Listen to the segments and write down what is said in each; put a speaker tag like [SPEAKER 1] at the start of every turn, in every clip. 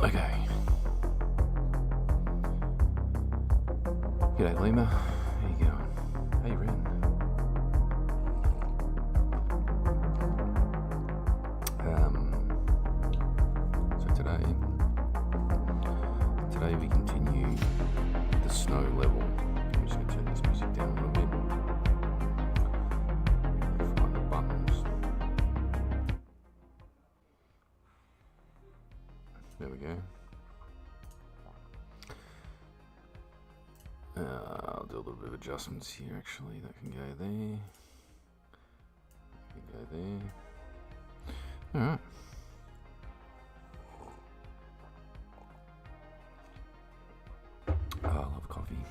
[SPEAKER 1] Okay. G'day, Lima. How you going? Hey, Ren. So today we continue the snow level. I'm just going to turn this music down a little bit. Find the buttons. There we go. I'll do a little bit of adjustments here actually. That can go there. That can go there. Alright. Oh, I love coffee.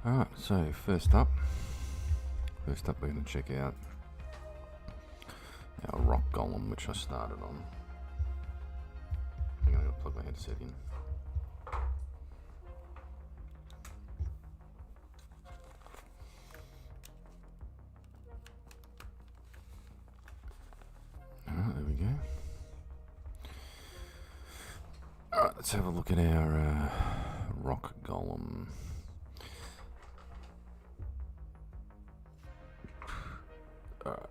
[SPEAKER 1] Alright, so first up we're going to check out our rock golem, which I started on. I'm going to plug my headset in. Alright, there we go. Alright, let's have a look at our rock golem. Alright.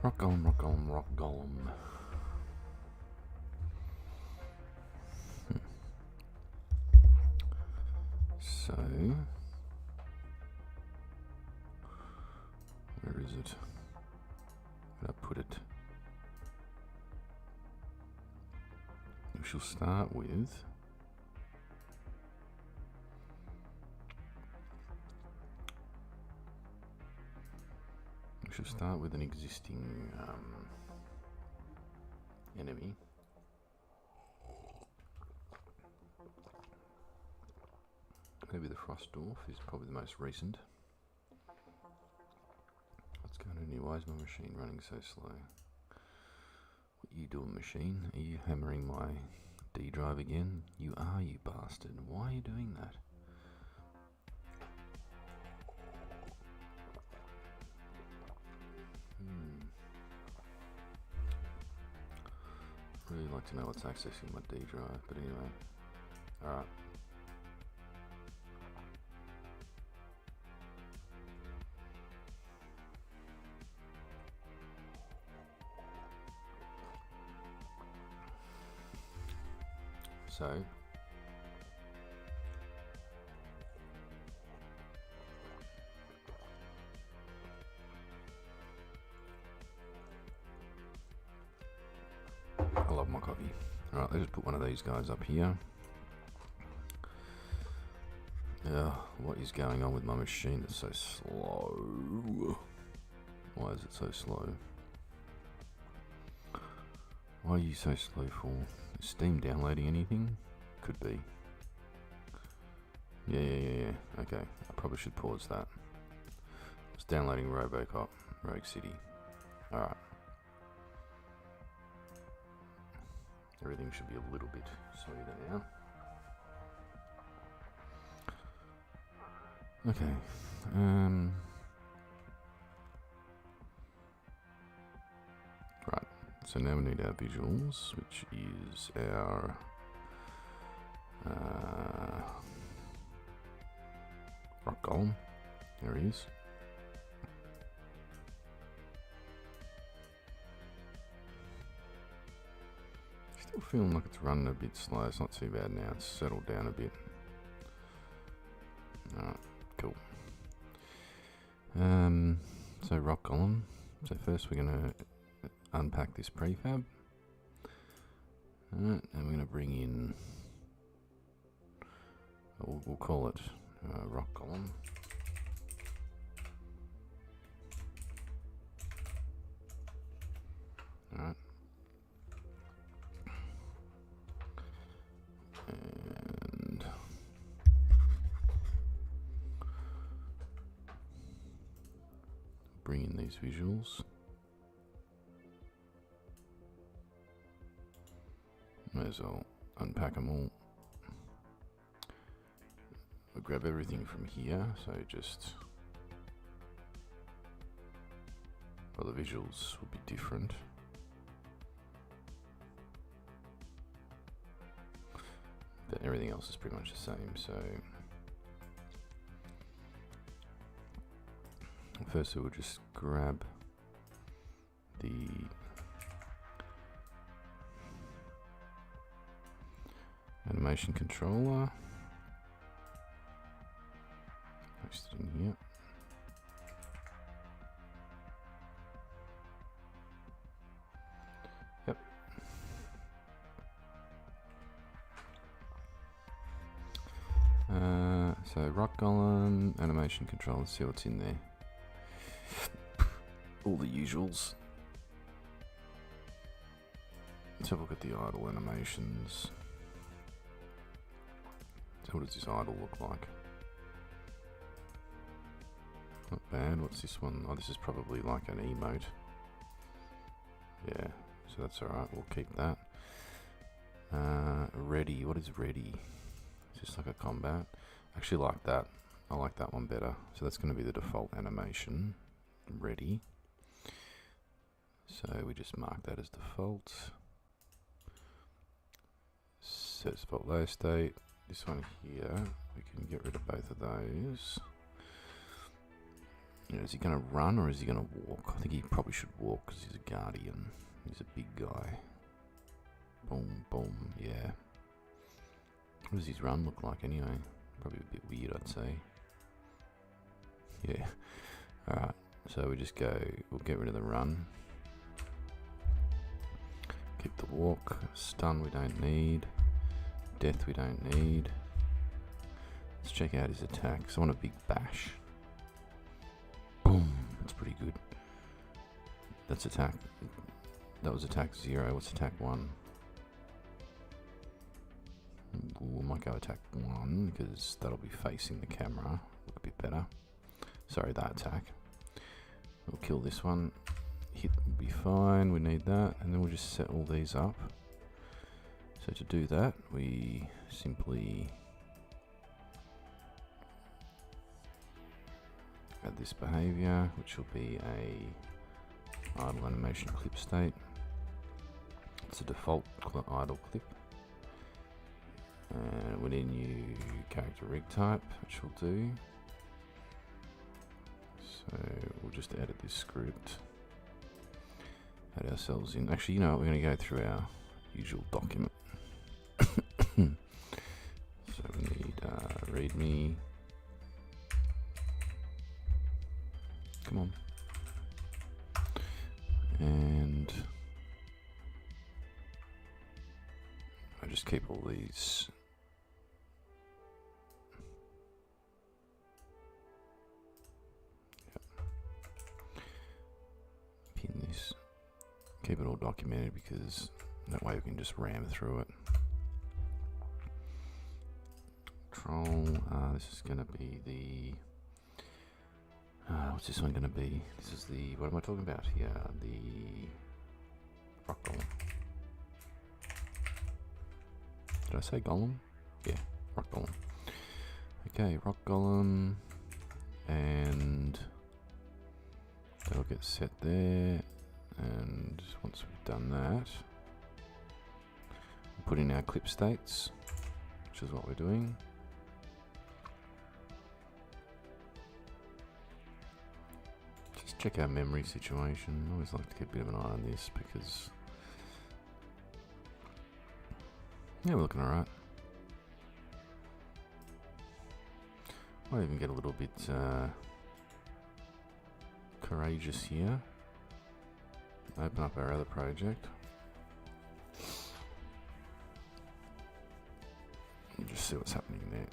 [SPEAKER 1] Rock golem, rock golem, rock golem. So, where is it? Where did I put it? We shall start with an existing enemy. Maybe the frost dwarf is probably the most recent. What's going on here? Why is my machine running so slow? What are you doing, machine? Are you hammering my D drive again? You are, you bastard. Why are you doing that? Really like to know what's accessing my D drive, but anyway. Alright. So, I love my coffee. Alright, let's just put one of these guys up here. What is going on with my machine that's so slow? Why is it so slow? Why are you so slow for? Is Steam downloading anything? Could be. Yeah. Okay, I probably should pause that. It's downloading Robocop, Rogue City. Alright. Everything should be a little bit smoother now. Okay. Right. So now we need our visuals, which is our rock golem. There he is. Still feeling like it's running a bit slow. It's not too bad now. It's settled down a bit. Alright, cool. So rock golem. So first we're going to unpack this prefab. Alright, and we're going to bring in, we'll call it rock golem. Alright. And bring in these visuals. May as well unpack them all. grab everything from here, so just... Well, the visuals will be different. But everything else is pretty much the same, so... First we'll just grab the animation controller, paste it in here. Yep. So rock golem, animation controller, let's see what's in there. All the usuals. Let's have a look at the idle animations. So what does this idle look like? Not bad. What's this one? Oh, this is probably like an emote. Yeah, so that's alright. We'll keep that. Ready. What is ready? It's just like a combat. I actually like that. I like that one better. So that's going to be the default animation. Ready. So we just mark that as default. Set default low state. This one here, we can get rid of both of those. You know, is he going to run or is he going to walk? I think he probably should walk because he's a guardian. He's a big guy. Boom, boom, yeah. What does his run look like anyway? Probably a bit weird, I'd say. Yeah. Alright, so we just go, we'll get rid of the run. Keep the walk. Stun we don't need. Death we don't need. Let's check out his attacks. I want a big bash. Boom. That's pretty good. That's attack. That was attack 0. What's attack 1? We might go attack 1 because that'll be facing the camera. Look a bit better. Sorry, that attack. We'll kill this one. Hit will be fine. We need that. And then we'll just set all these up. So to do that, we simply add this behavior, which will be a idle animation clip state. It's a default idle clip. And we need a new character rig type, which will do. So we'll just edit this script. Add ourselves in. Actually, you know what? We're going to go through our usual document. So we need readme. Come on. And I just keep all these. Yep. Pin this. Keep it all documented because that way we can just ram through it. This is going to be the what's this one going to be? This is the, what am I talking about here? The rock golem. Did I say golem? Yeah, rock golem. Okay, rock golem, and that'll get set there. And once we've done that, we'll put in our clip states, which is what we're doing. Just check our memory situation. I always like to keep a bit of an eye on this because, yeah, we're looking alright. Might even get a little bit courageous here. Open up our other project. And just see what's happening there.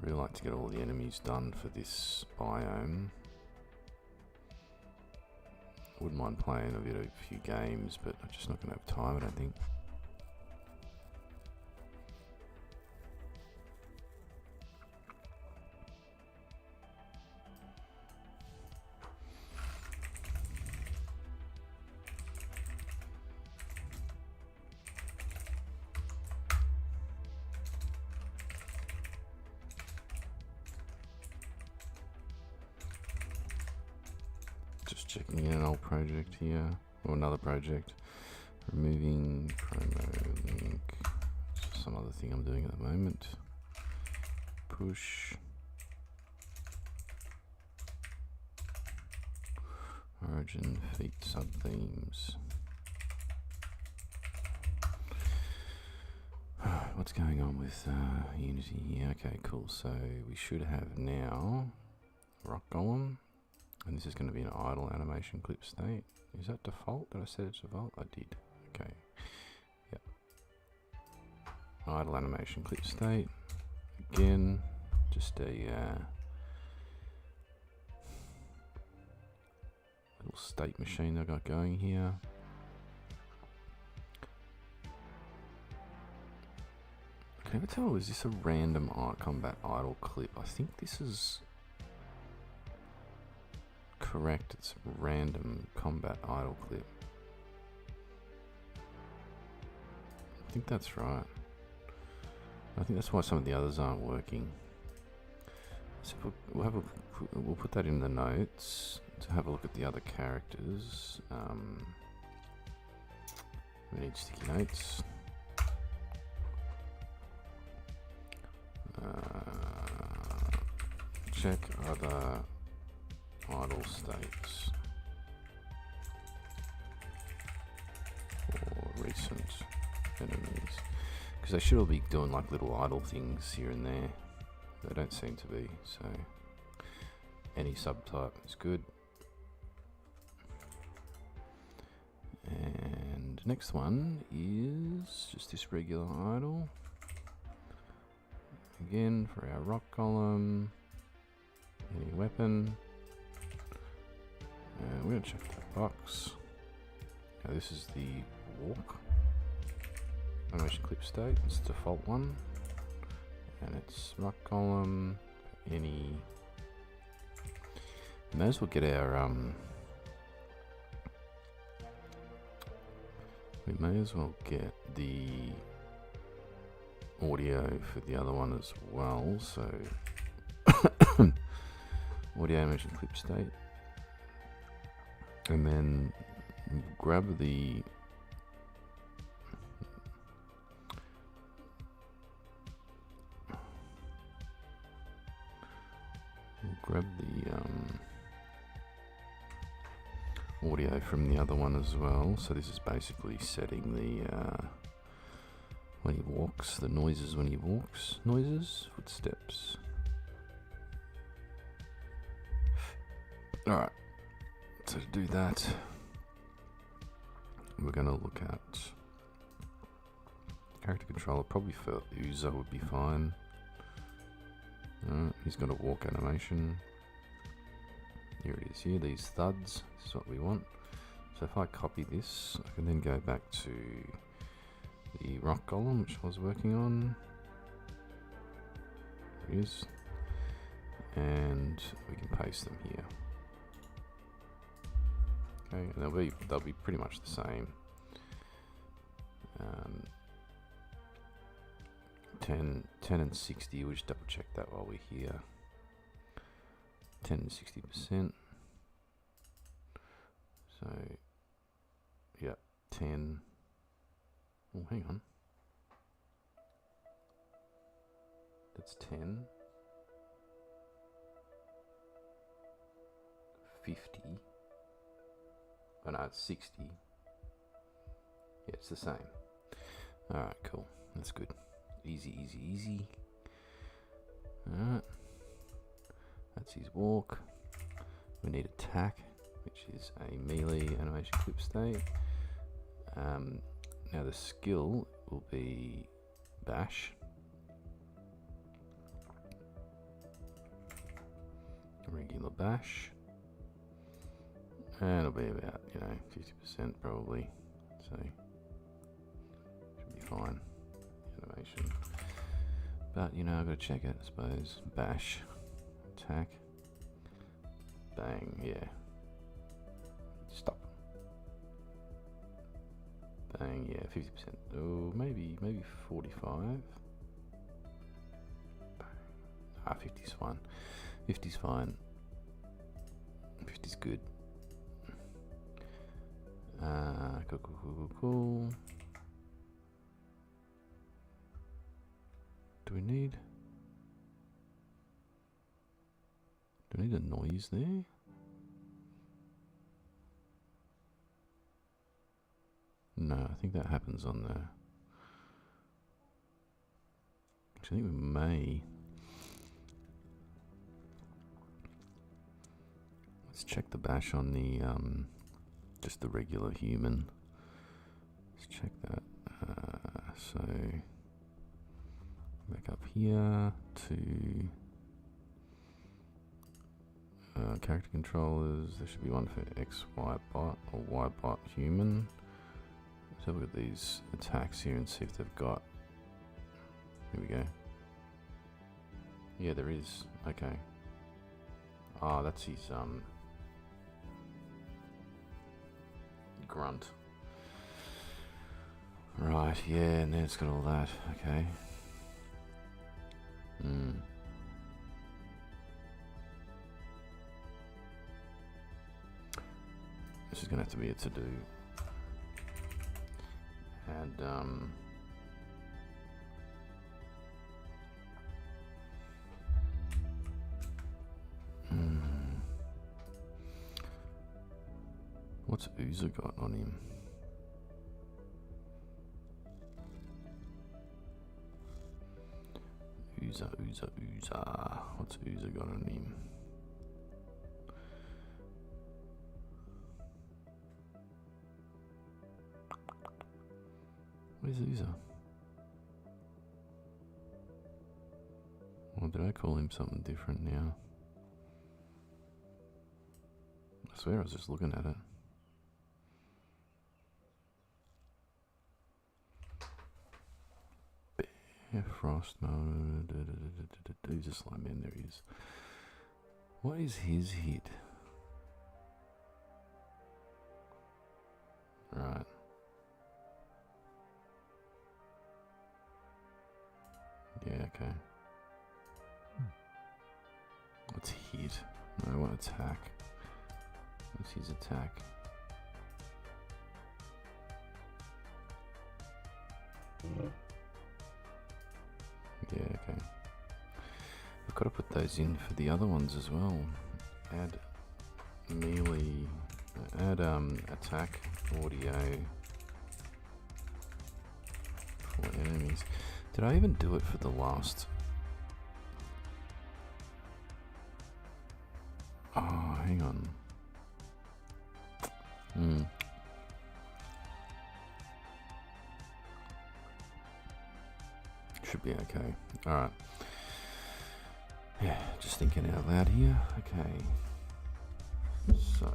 [SPEAKER 1] I really like to get all the enemies done for this biome. Wouldn't mind playing a few games, but I'm just not going to have time, I don't think. Just checking in an old project here, or another project. Removing promo link. It's some other thing I'm doing at the moment. Push. Origin, feet, sub-themes. What's going on with Unity here? Okay, cool. So we should have now rock golem, and this is going to be an idle animation clip state. Is that default? Did I set it to default? I did. Okay. Yep. Idle animation clip state. Again, just a little state machine that I got going here. Can I tell, is this a random combat idle clip? I think this is correct. It's a random combat idle clip. I think that's right. I think that's why some of the others aren't working. So we'll put that in the notes to have a look at the other characters. We need sticky notes. Check other idle states for recent enemies, because they should all be doing like little idle things here and there. They don't seem to be, so any subtype is good. And next one is just this regular idle. Again, for our rock column, any weapon. And we're going to check that box. Now this is the walk animation clip state. It's the default one. And it's rock column, any. We may as well get our we may as well get the audio for the other one as well. So audio animation clip state, and then grab the audio from the other one as well. So this is basically setting the when he walks, the noises when he walks, footsteps. Alright, so to do that, we're going to look at character controller. Probably for User would be fine. He's got a walk animation. Here it is here, these thuds, this is what we want. So if I copy this, I can then go back to the rock column, which I was working on. There it is. And we can paste them here. Okay, and they'll be pretty much the same. 10 and 60, we'll just double check that while we're here. 10 and 60%. So, yeah, 10. Oh, hang on. That's 10. 50. Oh no, it's 60. Yeah, it's the same. Alright, cool. That's good. Easy, easy, easy. Alright. That's his walk. We need attack, which is a melee animation clip state. Now the skill will be bash. Regular bash. And it'll be about, 50% probably. So should be fine. Animation. But I've got to check it, I suppose. Bash. Attack. Bang, yeah. Stop. Bang, yeah, 50%. Oh, maybe 45. 50's fine. 50's fine. 50's good. cool, cool, cool, cool, cool. Do we need a noise there? No, I think that happens on the... Actually, I think we may... Let's check the bash on the, just the regular human. Let's check that. So, back up here to character controllers. There should be one for X, Y bot or Y bot human. Let's have a look at these attacks here and see if they've got... Here we go. Yeah, there is. Okay. Oh, that's his, grunt. Right, yeah, and then it's got all that. Okay. This is gonna have to be a to-do. And, what's Uza got on him? Uza. What's Uza got on him? Where's Uza? Or did I call him something different now? I swear I was just looking at it. Yeah, frost mode. He's a slime man. There he is. What is his hit? Right. Yeah, okay. What's hit? No, I want attack. What's his attack? Yeah, okay. I've got to put those in for the other ones as well. Add melee, add attack audio for enemies. Did I even do it for the last? Oh, hang on. Should be okay. Alright. Yeah, just thinking out loud here. Okay. So...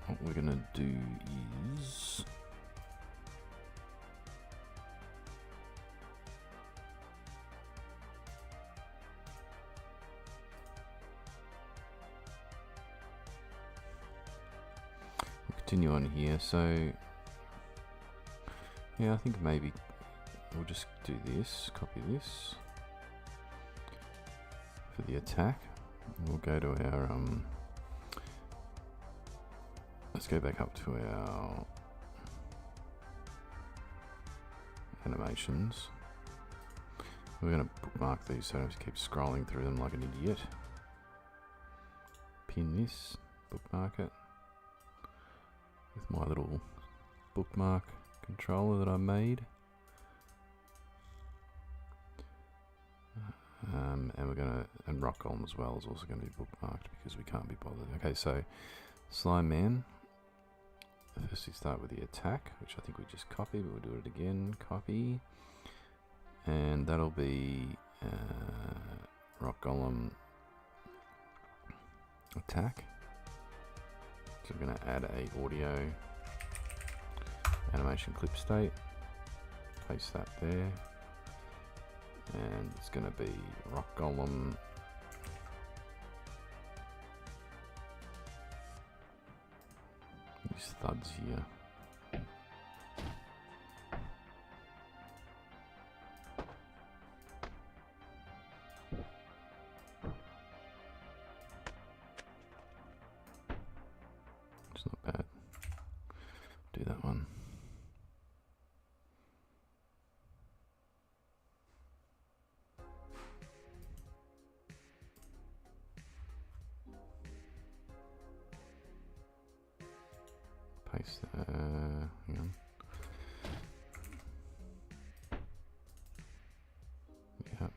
[SPEAKER 1] what we're gonna do is... continue on here. So yeah, I think maybe we'll just do this, copy this for the attack. We'll go to our let's go back up to our animations. We're going to bookmark these so I don't have to keep scrolling through them like an idiot. Pin this, bookmark it with my little bookmark controller that I made. And we're gonna, and Rock Golem as well is also going to be bookmarked because we can't be bothered. Okay, so Slime Man. First we start with the attack, which I think we just copied, but we'll do it again. Copy. And that'll be Rock Golem attack. So we're going to add a audio animation clip state. Paste that there. And it's going to be Rock Golem these thuds here. paste. Hang on. Yeah.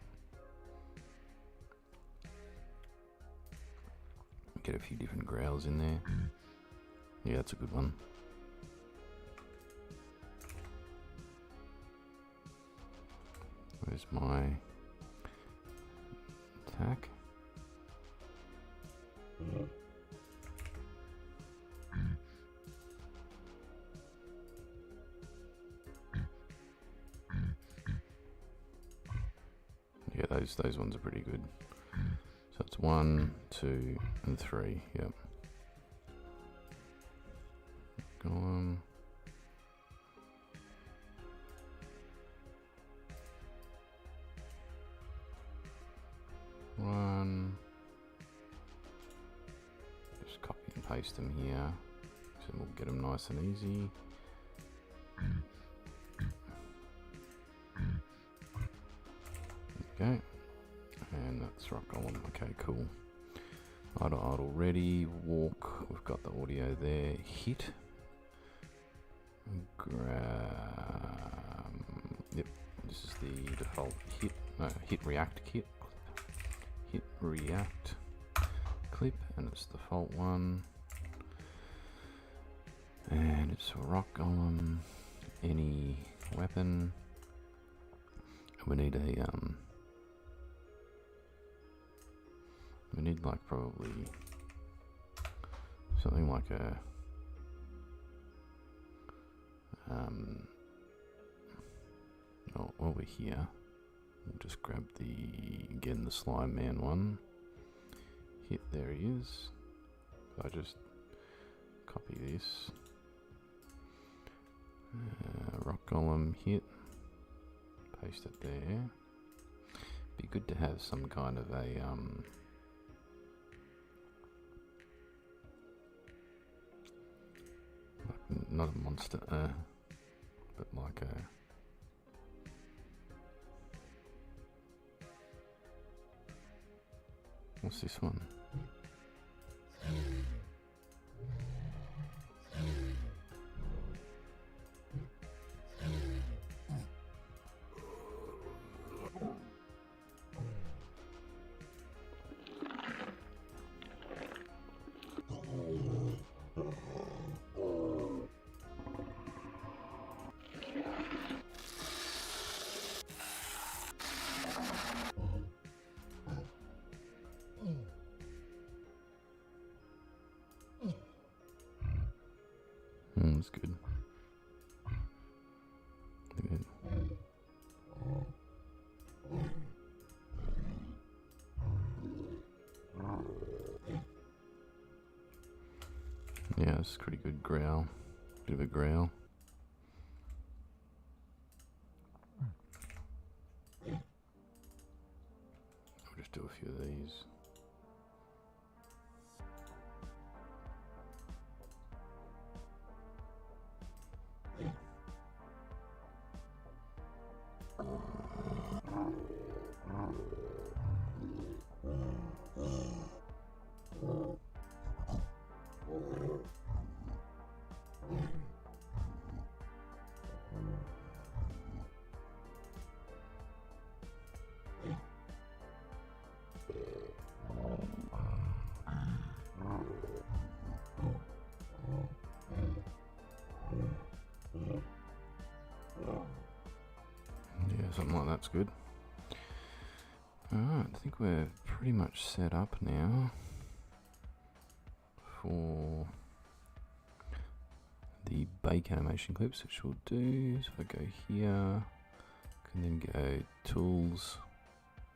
[SPEAKER 1] Get a few different growls in there. Yeah, that's a good one. Where's my attack? Yeah, those ones are pretty good. So it's 1, 2, and 3. Yep. Go on. One. Just copy and paste them here. So we'll get them nice and easy. Okay. And that's rock column. Okay, cool. Idle ready. Walk. We've got the audio there. Hit. Yep. This is the default hit. No, hit react kit. Hit react clip, and it's the default one. And it's a rock column. Any weapon. We need a we need like probably something like a while we're here, we'll just grab again the slime man one. Hit, there he is. So I just copy this. Rock column, hit, paste it there. Be good to have some kind of a like not a monster, but like a what's this one? That's good. Good. Yeah, it's a pretty good growl. Bit of a growl. We'll just do a few of these. Yeah, something like that's good. Alright, I think we're pretty much set up now for the bake animation clips, which we'll do. So if I go here, I can then go tools,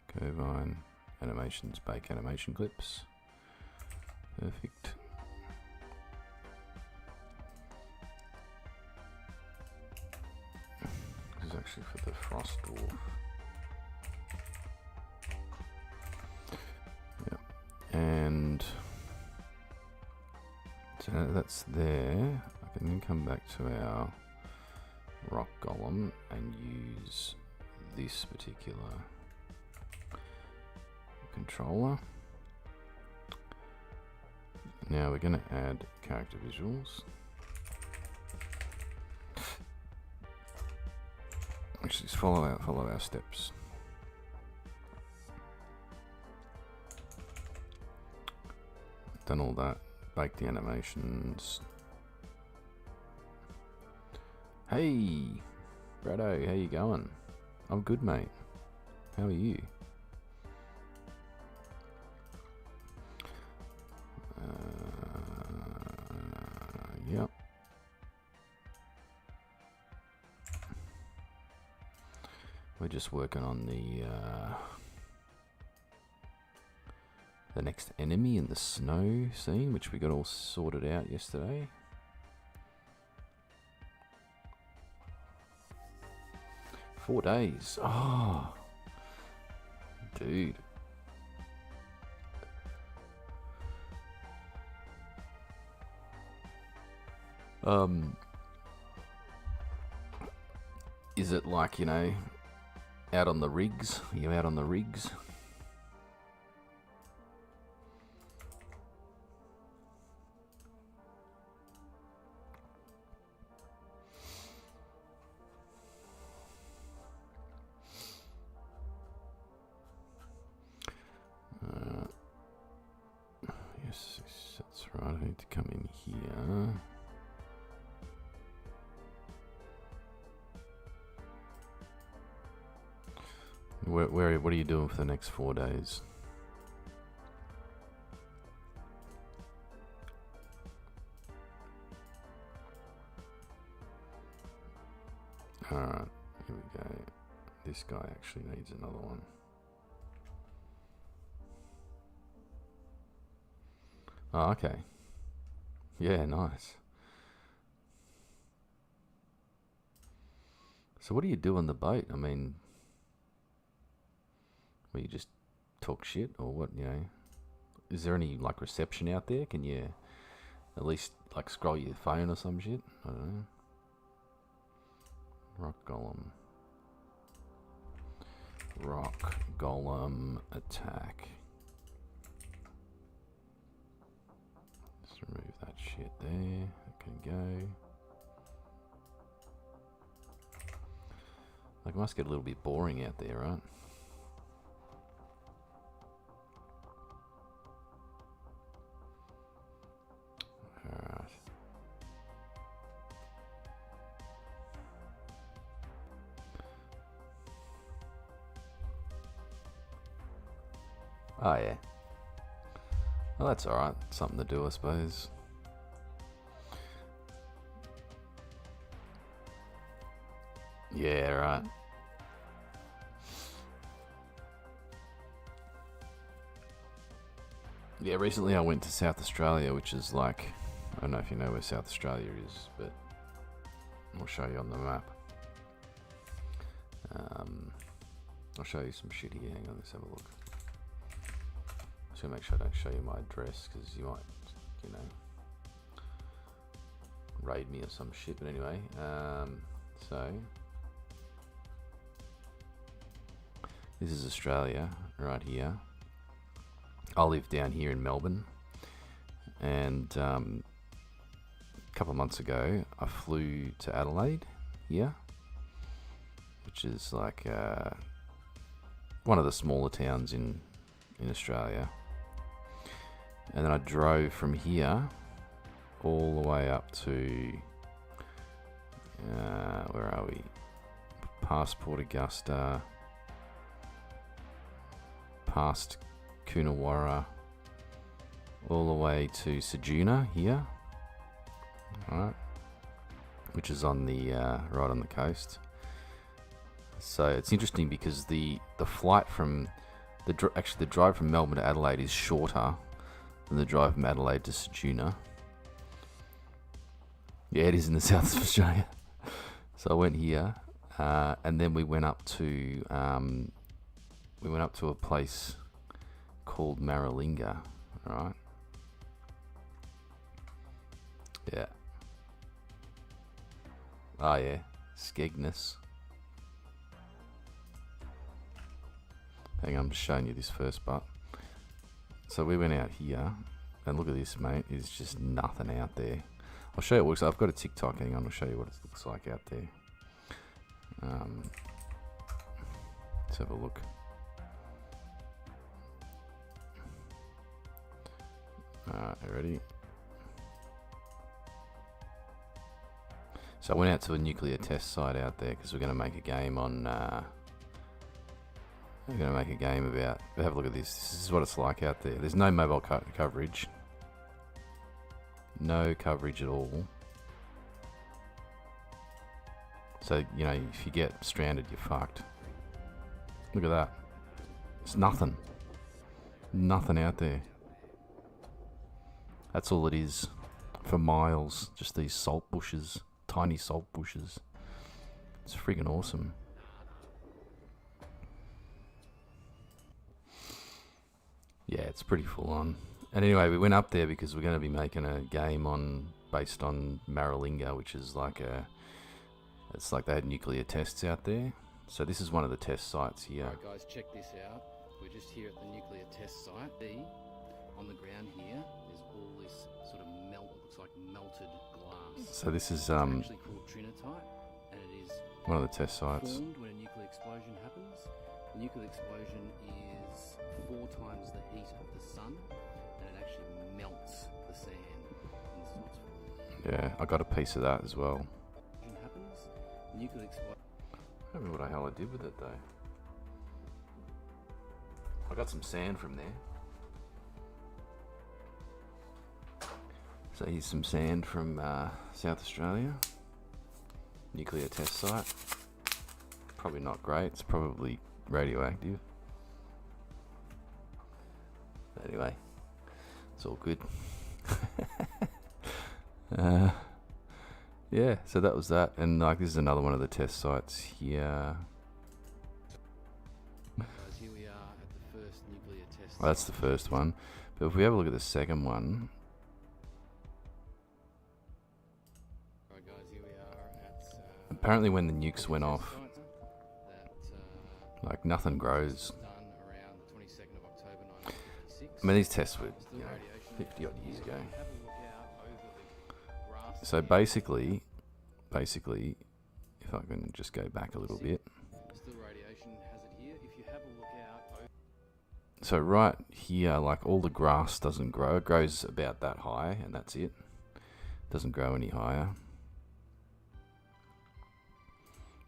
[SPEAKER 1] Covine, animations, bake animation clips. Perfect. This is actually for the frost dwarf. Yep. And so that's there. I can then come back to our rock golem and use this particular controller. Now we're going to add character visuals. just follow our steps. Done all that. Bake the animations. Hey, Brado, how you going? I'm good, mate. How are you? Yep. We're just working on the next enemy in the snow scene, which we got all sorted out yesterday. Four days. Oh, dude. Is it like, you know, out on the rigs? Are you out on the rigs? Yes, that's right. I need to come in here. What are you doing for the next 4 days? Alright, here we go. This guy actually needs another one. Oh, okay. Yeah, nice. So what do you do on the boat? I mean, where you just talk shit or what, you know? Is there any, like, reception out there? Can you at least, like, scroll your phone or some shit? I don't know. Rock golem attack. Let's remove that shit there. It can go. Like, it must get a little bit boring out there, right? Alright. Oh, yeah. Well, that's alright. Something to do, I suppose. Yeah, right. Yeah, recently I went to South Australia, which is like, I don't know if you know where South Australia is, but I'll show you on the map. I'll show you some shit here. Hang on, let's have a look. Just gonna make sure I don't show you my address, because you might, you know, raid me or some shit. But anyway, so this is Australia right here. I live down here in Melbourne, and a couple of months ago I flew to Adelaide here, which is like one of the smaller towns in Australia, and then I drove from here all the way up to where are we? Past Port Augusta, past Coonawarra, all the way to Ceduna here, alright, which is on the right on the coast. So it's interesting because the flight from the drive from Melbourne to Adelaide is shorter than the drive from Adelaide to Ceduna. Yeah, it is in the south of Australia. So I went here, and then we went up to a place called Maralinga, right? Yeah. Oh yeah, Skegness. Hang on, I'm just showing you this first part. So we went out here, and look at this, mate. There's just nothing out there. I'll show you what it looks like. I've got a TikTok. Hang on, I'll show you what it looks like out there. Let's have a look. Alright, ready? So I went out to a nuclear test site out there because we're going to make a game on. We're going to make a game about. Have a look at this. This is what it's like out there. There's no mobile coverage. No coverage at all. So, you know, if you get stranded, you're fucked. Look at that. It's nothing. Nothing out there. That's all it is. For miles. Just these salt bushes. Tiny salt bushes. It's freaking awesome. Yeah, it's pretty full on. And anyway, we went up there because we're going to be making a game based on Maralinga, which is like it's like they had nuclear tests out there. So this is one of the test sites here.
[SPEAKER 2] Alright guys, check this out. We're just here at the nuclear test site. On the ground here, there's all this sort of looks like melted glass.
[SPEAKER 1] So this is
[SPEAKER 2] It's actually called trinitite, and it is
[SPEAKER 1] one of the test sites.
[SPEAKER 2] formed when a nuclear explosion happens. The nuclear explosion is 4 times the heat of the sun, and it actually melts the sand. And this is what's formed.
[SPEAKER 1] Yeah, I got a piece of that as well.
[SPEAKER 2] Happens, nuclear explosion.
[SPEAKER 1] I don't know what the hell I did with it though. I got some sand from there. So here's some sand from South Australia. Nuclear test site. Probably not great. It's probably radioactive. But anyway, it's all good. Yeah, so that was that. And like this is another one of the test sites here.
[SPEAKER 2] Guys, here we are at the first nuclear test.
[SPEAKER 1] Well, that's the first one. But if we have a look at the second one.
[SPEAKER 2] Right guys, here we are at
[SPEAKER 1] Apparently when the nukes went off, like nothing grows.
[SPEAKER 2] done around the 22nd of October 1956.
[SPEAKER 1] I mean, these tests were,
[SPEAKER 2] Still
[SPEAKER 1] you know,
[SPEAKER 2] radiation.
[SPEAKER 1] 50 odd years ago.
[SPEAKER 2] Have a look out over the grass.
[SPEAKER 1] So basically, if I can just go back a little bit.
[SPEAKER 2] Still radiation has it here. If you have a look out over
[SPEAKER 1] So right here, like all the grass doesn't grow. It grows about that high, and that's it. Doesn't grow any higher.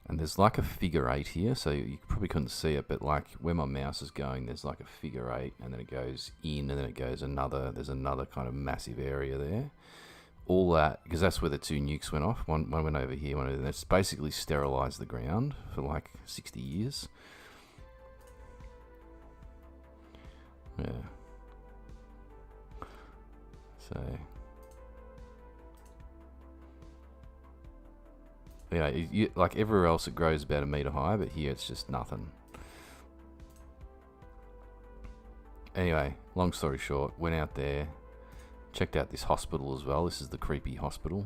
[SPEAKER 1] And there's like a figure 8 here, so you probably couldn't see it, but like where my mouse is going, there's like a figure 8, and then it goes in, and then it goes there's another kind of massive area there. All that, because that's where the 2 nukes went off. One went over here, one over there. It's basically sterilized the ground for like 60 years. Yeah. So... yeah, like everywhere else it grows about 1 meter high, but here it's just nothing. Anyway, long story short, went out there, checked out this hospital as well. This is the creepy hospital.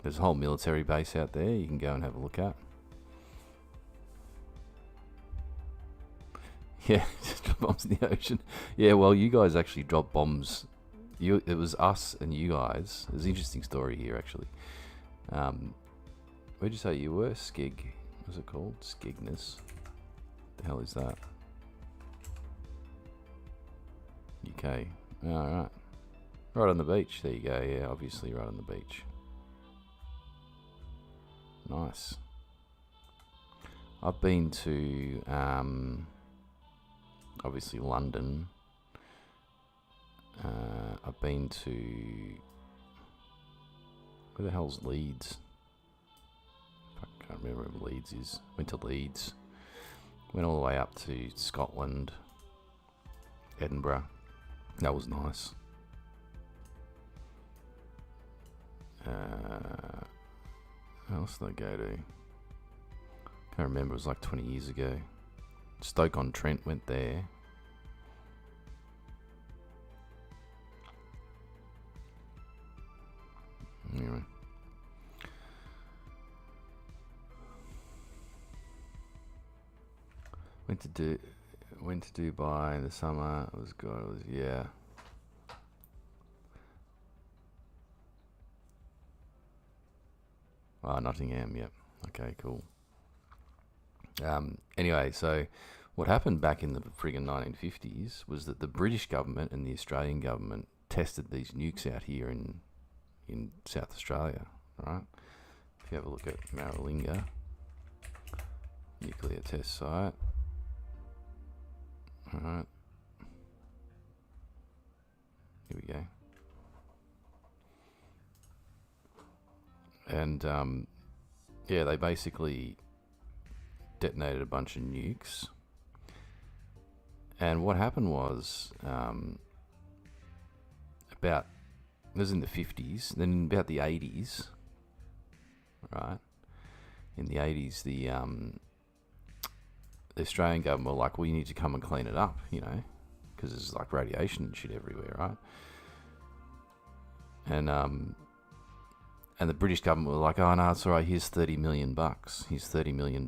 [SPEAKER 1] There's a whole military base out there you can go and have a look at. Yeah, just drop bombs in the ocean. Yeah, well, you guys actually dropped bombs. It was us and you guys. There's an interesting story here, actually. Where'd you say you were? Skeg. What's it called? Skegness. The hell is that? UK. Alright. Right on the beach. There you go. Yeah, obviously right on the beach. Nice. I've been to, obviously London. I've been to... where the hell's Leeds? I can't remember where Leeds is. Went to Leeds. Went all the way up to Scotland. Edinburgh. That was nice. Where else did I go to? Can't remember, it was like 20 years ago. Stoke-on-Trent, went there. Anyway. Went to Dubai in the summer. It was good. It was, yeah. Nottingham, yep. Okay, cool. Anyway, so what happened back in the friggin' 1950s was that the British government and the Australian government tested these nukes out here in South Australia, right? If you have a look at Maralinga nuclear test site, all right, here we go. And yeah, they basically detonated a bunch of nukes. And what happened was, it was in the 50s, then in about the 80s, right? In the 80s, the Australian government were like, well, you need to come and clean it up, you know, because there's like radiation and shit everywhere, right? And the British government were like, oh no, it's all right. Here's $30 million. Here's $30 million.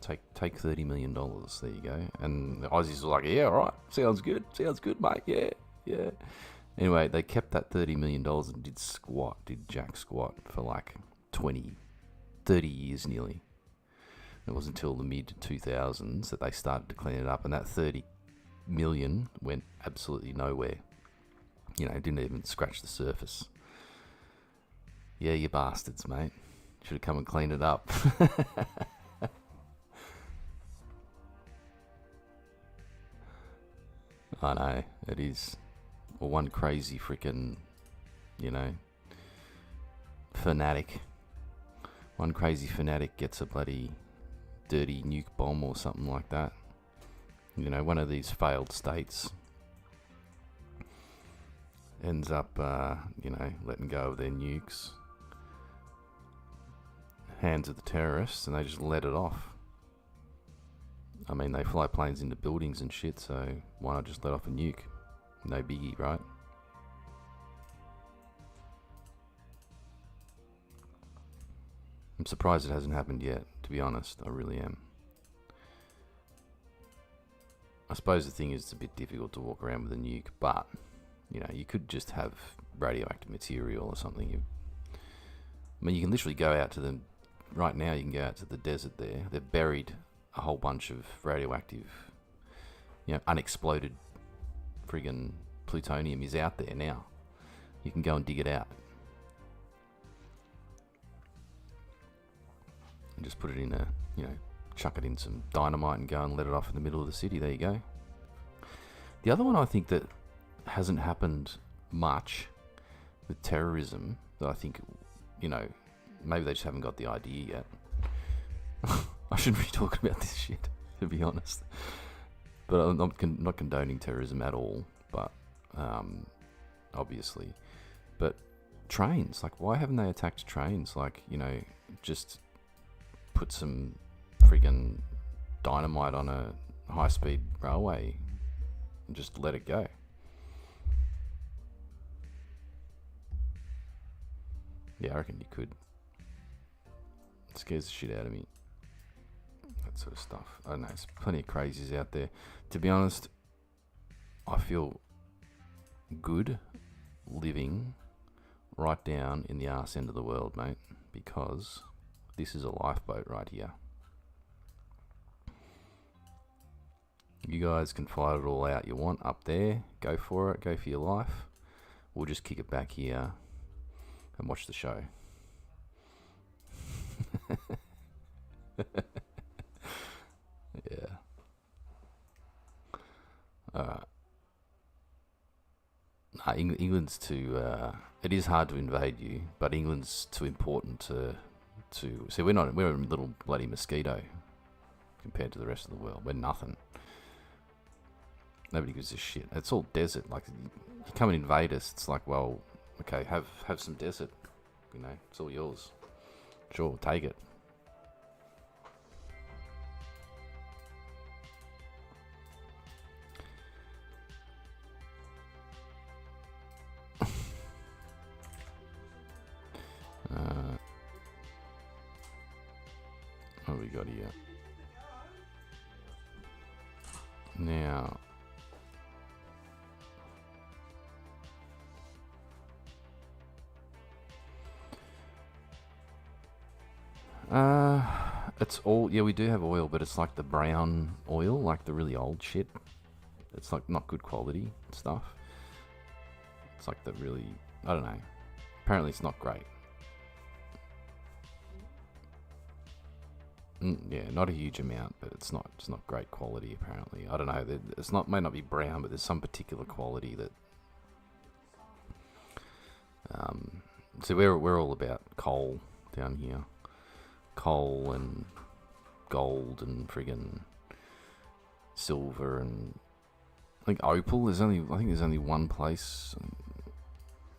[SPEAKER 1] Take $30 million. There you go. And the Aussies were like, yeah, all right. Sounds good. Sounds good, mate. Yeah, yeah. Anyway, they kept that $30 million and did jack squat for like 30 years nearly. It wasn't until the mid 2000s that they started to clean it up, and that 30 million went absolutely nowhere. You know, didn't even scratch the surface. Yeah, you bastards, mate. Should have come and cleaned it up. I know, it is. Well, one crazy freaking, you know, fanatic. One crazy fanatic gets a bloody dirty nuke bomb or something like that. You know, one of these failed states ends up, you know, letting go of their nukes. Hands of the terrorists, and they just let it off. I mean, they fly planes into buildings and shit, so why not just let off a nuke? No biggie, right? I'm surprised it hasn't happened yet, to be honest. I really am. I suppose the thing is, it's a bit difficult to walk around with a nuke, but, you know, you could just have radioactive material or something. I mean, you can literally go out to the... Right now, you can go out to the desert there. They've buried a whole bunch of radioactive, you know, unexploded friggin' plutonium is out there now. You can go and dig it out. And just put it in a, you know, chuck it in some dynamite and go and let it off in the middle of the city. There you go. The other one I think that hasn't happened much with terrorism, that I think, you know, maybe they just haven't got the idea yet. I shouldn't be talking about this shit, to be honest. But I'm not condoning terrorism at all, but obviously. But trains, like, why haven't they attacked trains? Like, you know, just put some friggin' dynamite on a high-speed railway and just let it go. Yeah, I reckon you could. It scares the shit out of me. That sort of stuff. I don't know, there's plenty of crazies out there. To be honest, I feel good living right down in the arse end of the world, mate, because this is a lifeboat right here. You guys can fight it all out you want up there. Go for it. Go for your life. We'll just kick it back here and watch the show. Yeah. Alright. England's too... it is hard to invade you, but England's too important to... See, we're a little bloody mosquito compared to the rest of the world. We're nothing. Nobody gives a shit. It's all desert. Like, you come and invade us, it's like, well, okay, have some desert. You know, it's all yours. Sure, take it. What have we got here? Now, It's all, yeah, we do have oil, but it's like the brown oil, like the really old shit. It's like not good quality stuff. It's like the really, I don't know. Apparently it's not great. Yeah, not a huge amount, but it's not great quality apparently. I don't know. It's not, may not be brown, but there's some particular quality that. So we're all about coal down here, coal and gold and friggin' silver and I think opal. I think there's only one place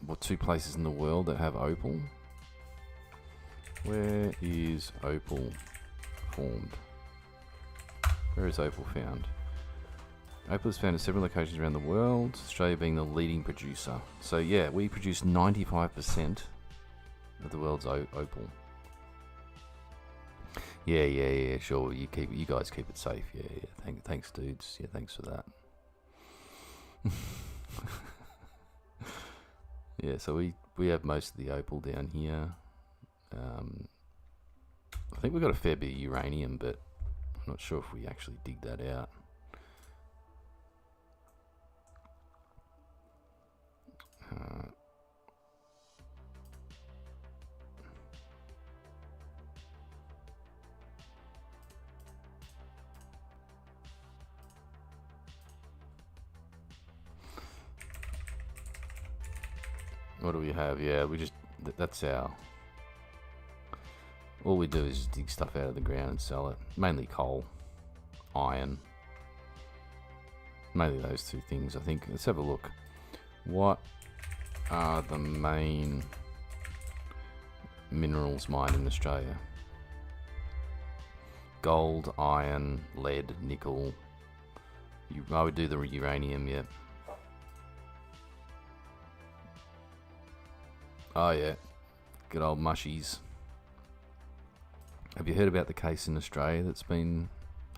[SPEAKER 1] or two places in the world that have opal. Where is opal formed? Where is opal found? Opal is found in several locations around the world, Australia being the leading producer. So yeah, we produce 95% of the world's opal. Yeah, sure. You guys keep it safe. Yeah. Thanks, dudes. Yeah, thanks for that. Yeah, so we have most of the opal down here. I think we've got a fair bit of uranium, but I'm not sure if we actually dig that out. What do we have? Yeah, we just, that's our, all we do is dig stuff out of the ground and sell it. Mainly coal, iron, mainly those two things I think. Let's have a look. What are the main minerals mined in Australia? Gold, iron, lead, nickel. I would do the uranium, yeah. Oh yeah, good old mushies. Have you heard about the case in Australia that's been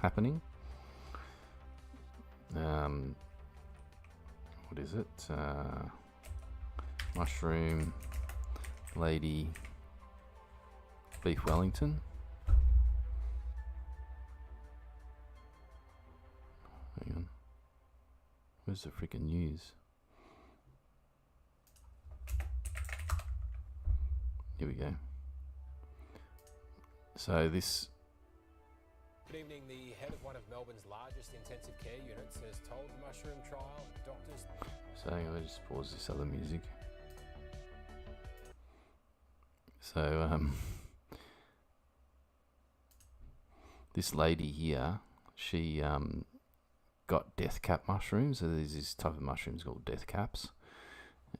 [SPEAKER 1] happening? What is it? Mushroom lady beef Wellington. Hang on. Where's the freaking news? Here we go. So this.
[SPEAKER 3] Good evening. The head of one of Melbourne's largest intensive care units has told the mushroom trial doctors.
[SPEAKER 1] So hang on, let me just pause this other music. So this lady here, she got death cap mushrooms. So there's this type of mushrooms called death caps,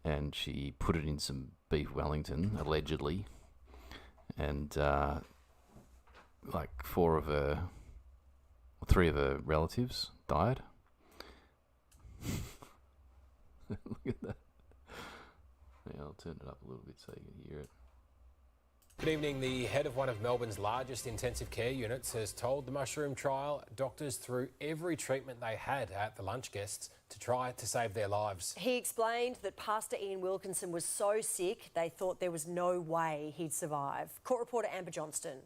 [SPEAKER 1] and she put it in some beef Wellington allegedly, and like three of her relatives died. Look at that. Yeah, I'll turn it up a little bit so you can hear it.
[SPEAKER 3] Good evening. The head of one of Melbourne's largest intensive care units has told the mushroom trial doctors threw every treatment they had at the lunch guests to try to save their lives.
[SPEAKER 4] He explained that Pastor Ian Wilkinson was so sick they thought there was no way he'd survive. Court reporter Amber Johnston.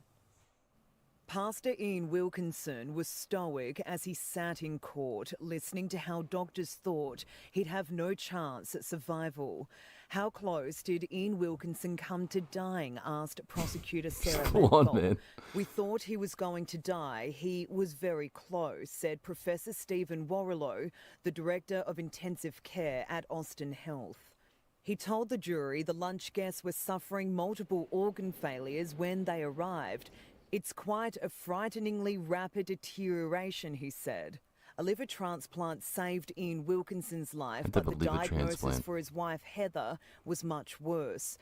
[SPEAKER 5] Pastor Ian Wilkinson was stoic as he sat in court, listening to how doctors thought he'd have no chance at survival. How close did Ian Wilkinson come to dying, asked prosecutor Sarah Manthol. We thought he was going to die. He was very close, said Professor Stephen Warrilow, the Director of Intensive Care at Austin Health. He told the jury the lunch guests were suffering multiple organ failures when they arrived. It's quite a frighteningly rapid deterioration, he said. A liver transplant saved Ian Wilkinson's life, but the diagnosis for his wife, Heather, was much worse.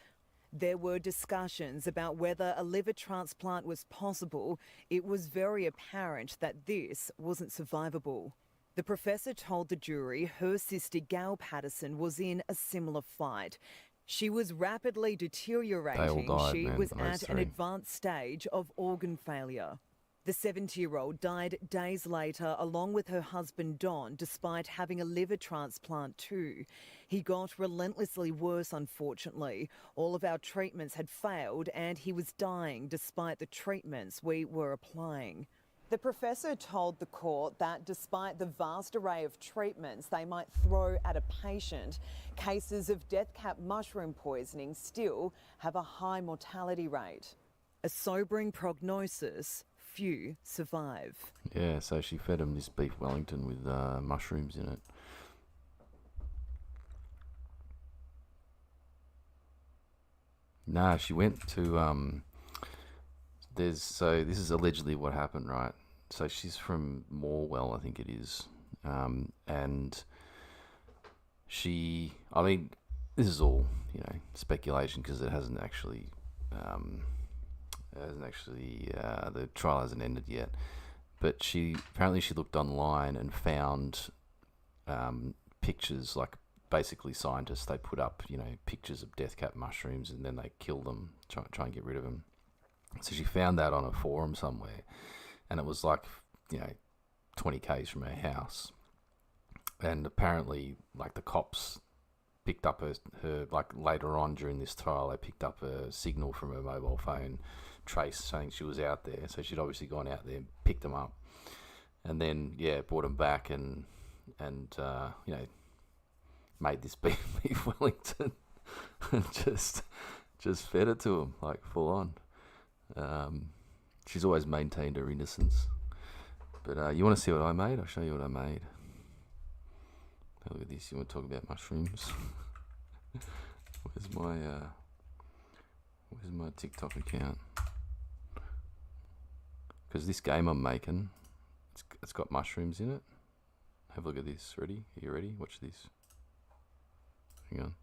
[SPEAKER 5] There were discussions about whether a liver transplant was possible. It was very apparent that this wasn't survivable. The professor told the jury her sister Gail Patterson was in a similar fight. She was rapidly deteriorating. She was at an advanced stage of organ failure. The 70-year-old died days later along with her husband Don, despite having a liver transplant too. He got relentlessly worse, unfortunately. All of our treatments had failed and he was dying despite the treatments we were applying. The professor told the court that despite the vast array of treatments they might throw at a patient, cases of death cap mushroom poisoning still have a high mortality rate. A sobering prognosis. Few survive.
[SPEAKER 1] Yeah, so she fed him this beef Wellington with mushrooms in it. Nah, she went to this is allegedly what happened, right? So she's from Morwell, I think it is, and I mean, this is all speculation because it hasn't actually. The trial hasn't ended yet, but she looked online and found pictures, like basically scientists, they put up pictures of death cap mushrooms and then they kill them, try and get rid of them. So she found that on a forum somewhere, and it was like 20 k's from her house, and apparently like the cops picked up her like later on during this trial, they picked up a signal from her mobile phone trace saying she was out there, so she'd obviously gone out there, picked them up, and then brought them back and made this beef Wellington and just fed it to him like full on. She's always maintained her innocence, but you want to see what I made? I'll show you what I made. Have a look at this. You want to talk about mushrooms? Where's my TikTok account? Because this game I'm making, it's got mushrooms in it. Have a look at this. Ready? Are you ready? Watch this. Hang on.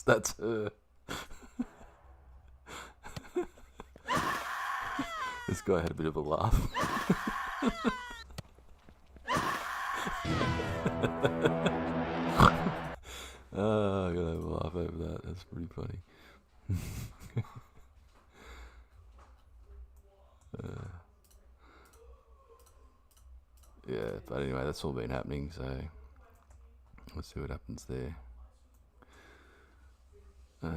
[SPEAKER 1] That's her. This guy had a bit of a laugh. Oh, I gotta have a laugh over that. That's pretty funny. Yeah, but anyway, that's all been happening, so let's see what happens there. Where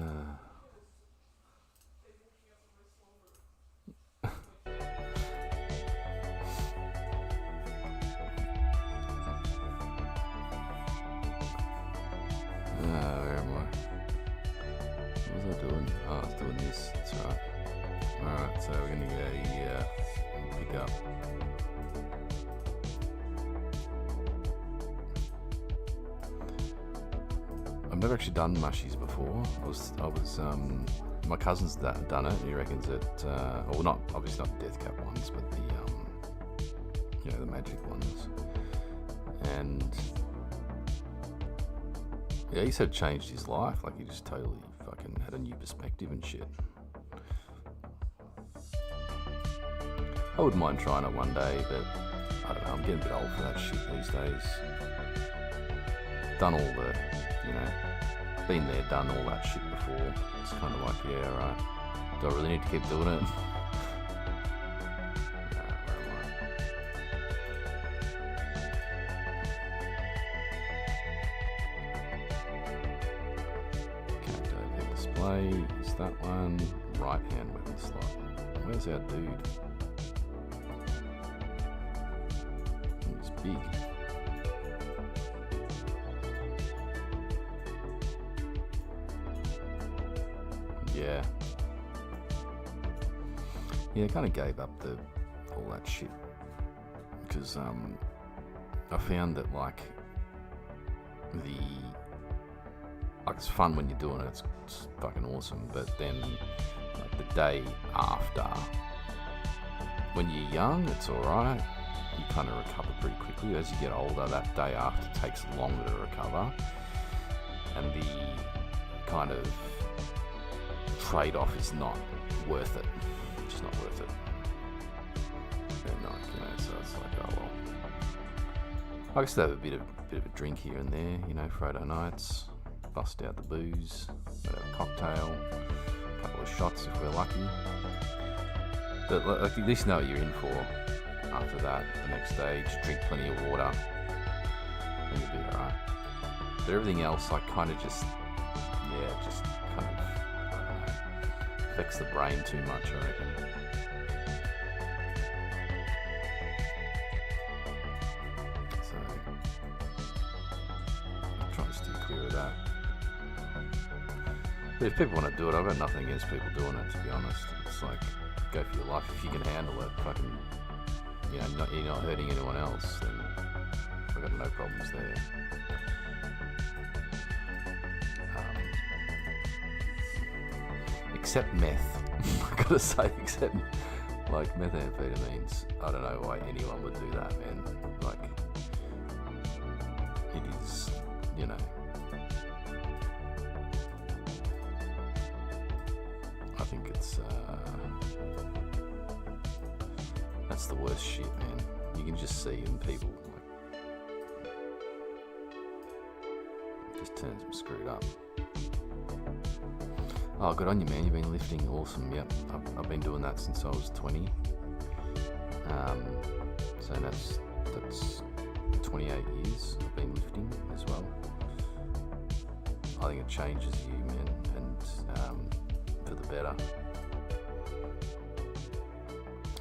[SPEAKER 1] am I? What was I doing? Oh, I was doing this. That's right. Alright, so we're going to go pick up. I've never actually done mushies before. I was my cousin's done it, and he reckons it, well, not obviously not death cap ones, but the the magic ones, and yeah, he said it changed his life. Like he just totally fucking had a new perspective and shit. I wouldn't mind trying it one day, but I don't know. I'm getting a bit old for that shit these days. Done all the, been there, done all that shit before. It's kind of like, yeah, right. Do I really need to keep doing it? Display is that one. Right hand weapon slot. Where's our dude? He's big. Yeah, I kind of gave up all that shit because I found that like it's fun when you're doing it, it's fucking awesome, but then like the day after, when you're young, it's alright, you kind of recover pretty quickly. As you get older, that day after takes longer to recover, and the kind of trade-off is not worth it. It's just not worth it. at night, you know, so it's like, oh well. I can still have a bit of a drink here and there, you know, Friday nights, bust out the booze, might have a cocktail, a couple of shots if we're lucky. But like, at least know what you're in for. After that, the next day, just drink plenty of water, and you'll be alright. But everything else, like, kind of just kind of, I don't know, affects the brain too much, I reckon. So, I'm trying to steer clear of that. But if people want to do it, I've got nothing against people doing it, to be honest. It's like, go for your life. If you can handle it, fucking, you know, you're not hurting anyone else, then I've got no problems there. Except meth. I gotta say, except like methamphetamines. I don't know why anyone would do that, man. Like, it is, you know. I think it's that's the worst shit, man. You can just see in people, like, it just turns them screwed up. Oh, good on you, man. You've been lifting. Awesome. Yep. I've been doing that since I was 20. So that's 28 years I've been lifting as well. I think it changes you, man, and for the better.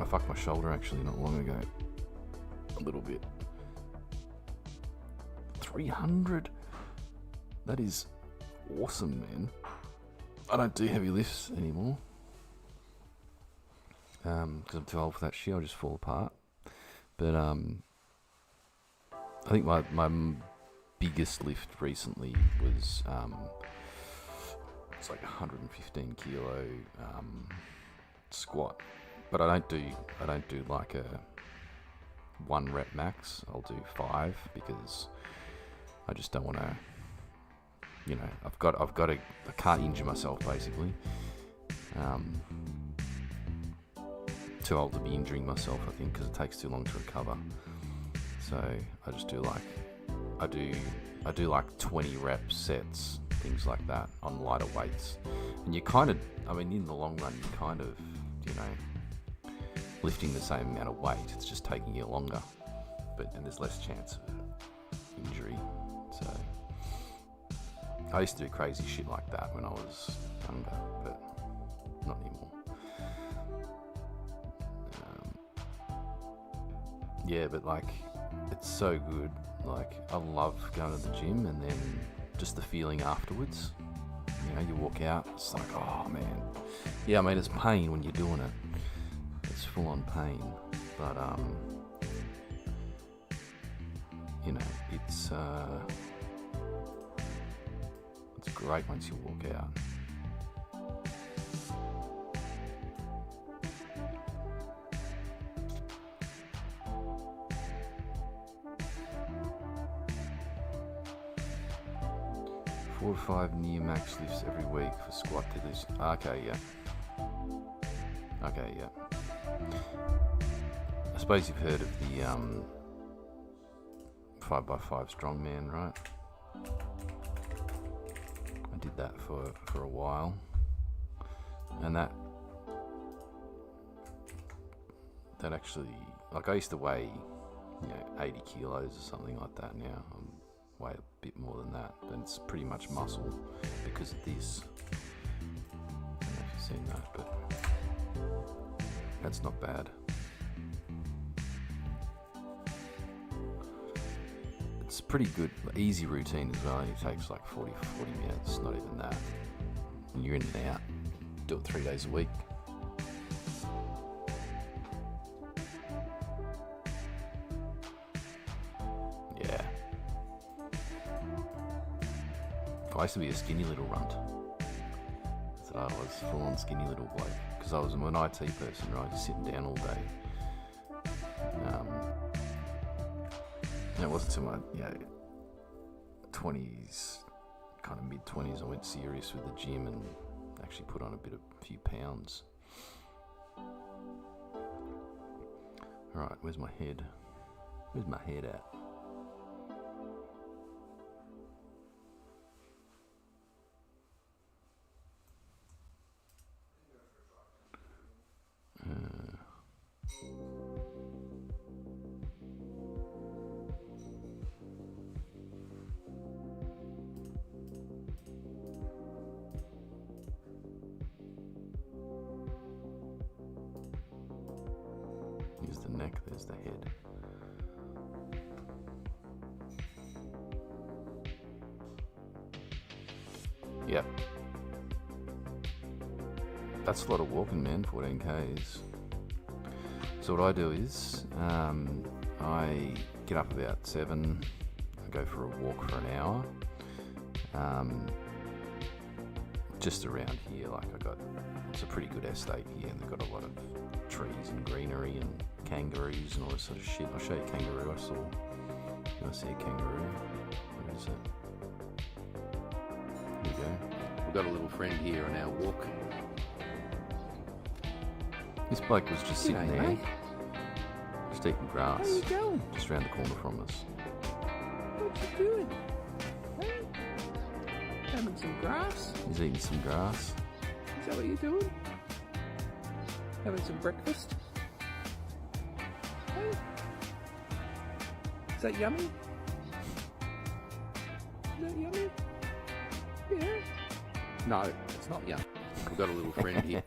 [SPEAKER 1] I fucked my shoulder actually not long ago. A little bit. 300? That is awesome, man. I don't do heavy lifts anymore. Because I'm too old for that shit. I'll just fall apart. But I think my biggest lift recently was it's like 115 kilo squat. But I don't do like a 1 rep max. I'll do 5 because I just don't want to. You know, I can't injure myself basically. Too old to be injuring myself, I think, because it takes too long to recover. So I just do I do like 20 rep sets, things like that, on lighter weights. And you kind of, I mean, in the long run, you kind of, you know, lifting the same amount of weight. It's just taking you longer, and there's less chance of injury. So I used to do crazy shit like that when I was younger, but not anymore. Yeah, but like, it's so good. Like, I love going to the gym and then just the feeling afterwards. You know, you walk out, it's like, oh man. Yeah, I mean, it's pain when you're doing it. It's full on pain. But, you know, it's great once you walk out. Four to 5 near max lifts every week for squat deadlifts. Okay, yeah. Okay, yeah. I suppose you've heard of the 5x5 strongman, right? I did that for a while, and that actually, like, I used to weigh, 80 kilos or something like that. Now I'm weigh a bit more than that, and it's pretty much muscle because of this. I don't know if you've seen that, but that's not bad. It's pretty good, easy routine as well. It takes like 40 minutes, not even that. And you're in and out. Do it 3 days a week. Yeah. I used to be a skinny little runt. So I was full on skinny little bloke. Because I was an IT person, right? Just sitting down all day. And it wasn't until my 20s, kind of mid-20s, I went serious with the gym and actually put on a few pounds. Alright, where's my head? Where's my head at? Here's the neck, there's the head. Yep. That's a lot of walking, man, 14 Ks. So what I do is, I get up about 7, I go for a walk for an hour. Just around here, like it's a pretty good estate here, and they've got a lot of trees and greenery and kangaroos and all this sort of shit. I'll show you a kangaroo I saw. You want to see a kangaroo? Where is it? Here we go. We've got a little friend here on our walk. This bloke was just sitting there, mate. Just eating grass.
[SPEAKER 6] Where you going?
[SPEAKER 1] Just around the corner from us.
[SPEAKER 6] What you doing? Hey? Having some grass?
[SPEAKER 1] He's eating some grass.
[SPEAKER 6] Is that what you're doing? Having some breakfast? Hey? Is that yummy? Is that yummy? Yeah.
[SPEAKER 2] No, it's not yummy. We've got a little friend here.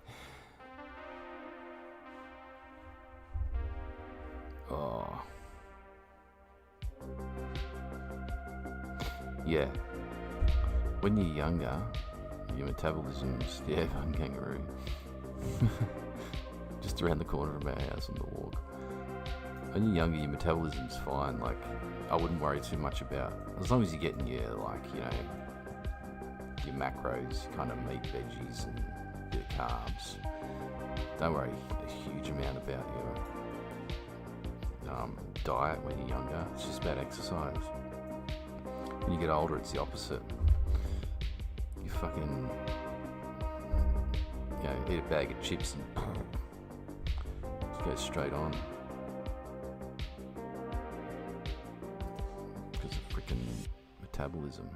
[SPEAKER 1] Oh. Yeah. When you're younger, your metabolism's, yeah, fun kangaroo. Just around the corner of our house on the walk. When you're younger, your metabolism's fine. Like, I wouldn't worry too much about, as long as you're getting your, like, you know, your macros, kind of meat, veggies, and a bit of carbs. Don't worry a huge amount about your diet when you're younger. It's just about exercise. When you get older, it's the opposite. You fucking, you know, eat a bag of chips and just go straight on. Because of freaking metabolism.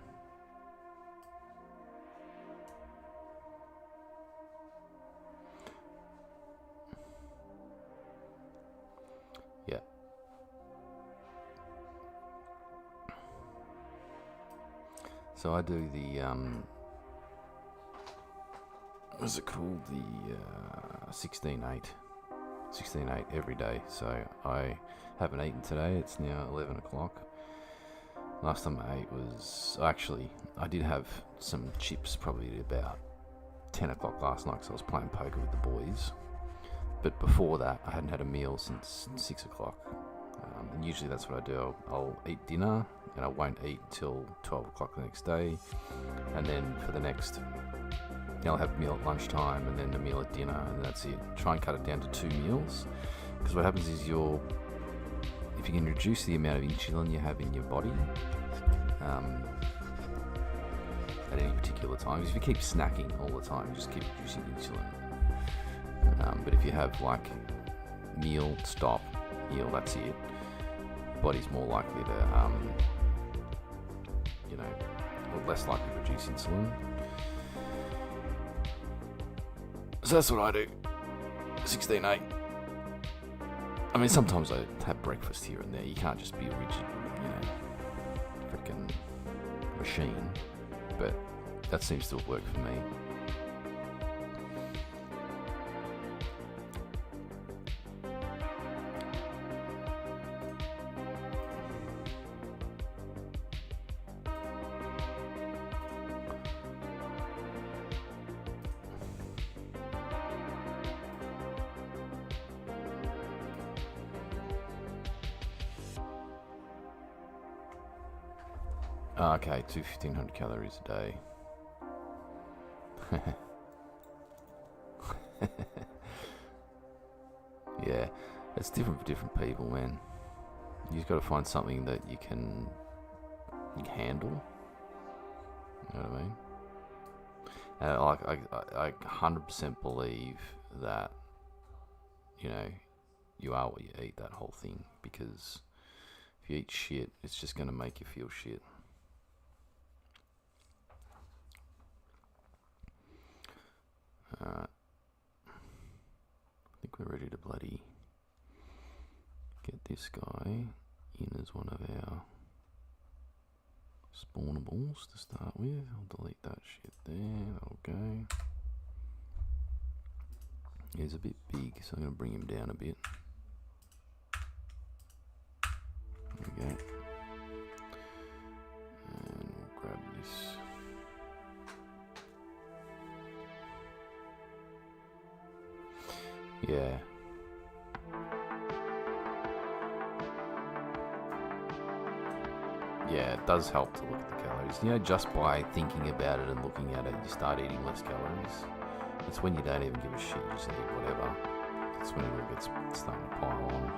[SPEAKER 1] Yeah. So I do the, what's it called? The 16-8. 16-8 every day. So I haven't eaten today. It's now 11 o'clock. Last time I ate was, actually, I did have some chips probably at about 10 o'clock last night because I was playing poker with the boys. But before that, I hadn't had a meal since 6 o'clock. And usually that's what I do. I'll eat dinner and I won't eat till 12 o'clock the next day. And then for the next, I'll have a meal at lunchtime and then a meal at dinner, and that's it. Try and cut it down to 2 meals. Because what happens is if you can reduce the amount of insulin you have in your body at any particular time, because if you keep snacking all the time, you just keep reducing insulin. But if you have like meal, stop, meal, that's it, the body's more likely to, you know, or less likely to produce insulin. So that's what I do. 16-8. I mean, sometimes I have breakfast here and there. You can't just be a rigid, you know, freaking machine. But that seems to have worked for me. Okay, 1,500 calories a day. Yeah, it's different for different people, man. You just got to find something that you can handle. You know what I mean? I 100% believe that, you know, you are what you eat, that whole thing, because if you eat shit, it's just going to make you feel shit. I think we're ready to bloody get this guy in as one of our spawnables to start with. I'll delete that shit there. That'll go. He's a bit big, so I'm going to bring him down a bit. There we go. And we'll grab this. Yeah. Yeah, it does help to look at the calories. You know, just by thinking about it and looking at it, you start eating less calories. It's when you don't even give a shit, you just eat whatever. That's when it all gets starting to pile on.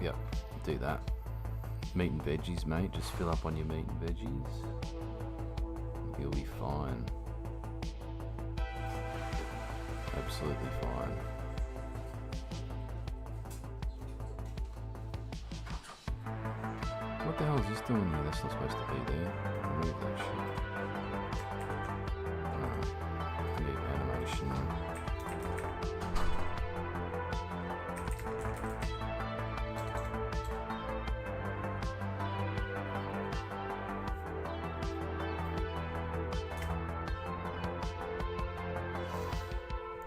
[SPEAKER 1] Yep. Do that. Meat and veggies, mate. Just fill up on your meat and veggies. You'll be fine. Absolutely fine. What the hell is this doing here? That's not supposed to be there. Remove that shit. Need animation.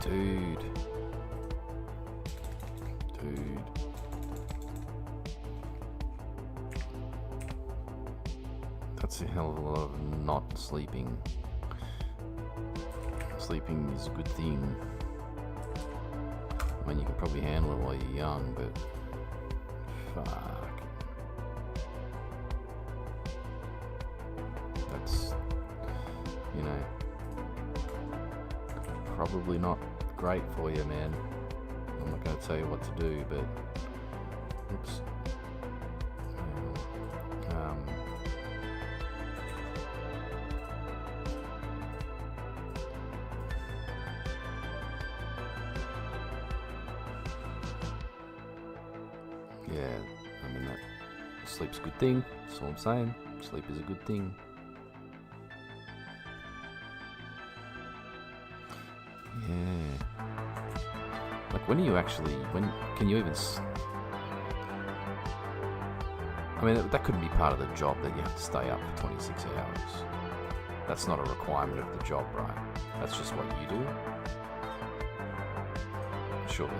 [SPEAKER 1] Dude. That's a hell of a lot of not sleeping. Sleeping is a good thing. I mean, you can probably handle it while you're young, but fuck. That's, you know, probably not great for you, man. I'm not going to tell you what to do, but oops. Yeah, I mean, that sleep's a good thing. That's all I'm saying. Sleep is a good thing. Yeah. Like, when are you actually, when can you even I mean, that couldn't be part of the job that you have to stay up for 26 hours. That's not a requirement of the job, right? That's just what you do. Surely.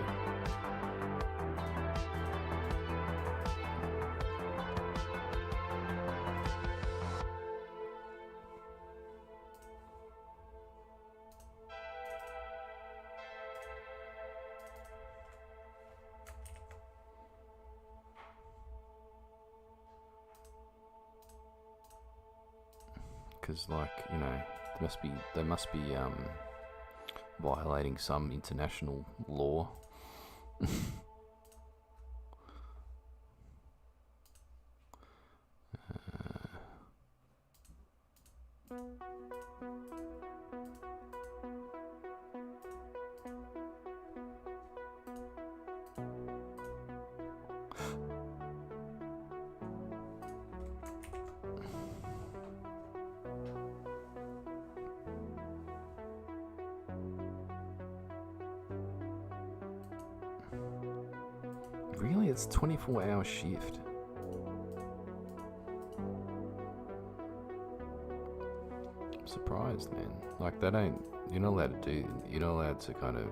[SPEAKER 1] Because, like, you know, they must be violating some international law. Really? It's a 24-hour shift. I'm surprised, man. Like, you're not allowed to kind of,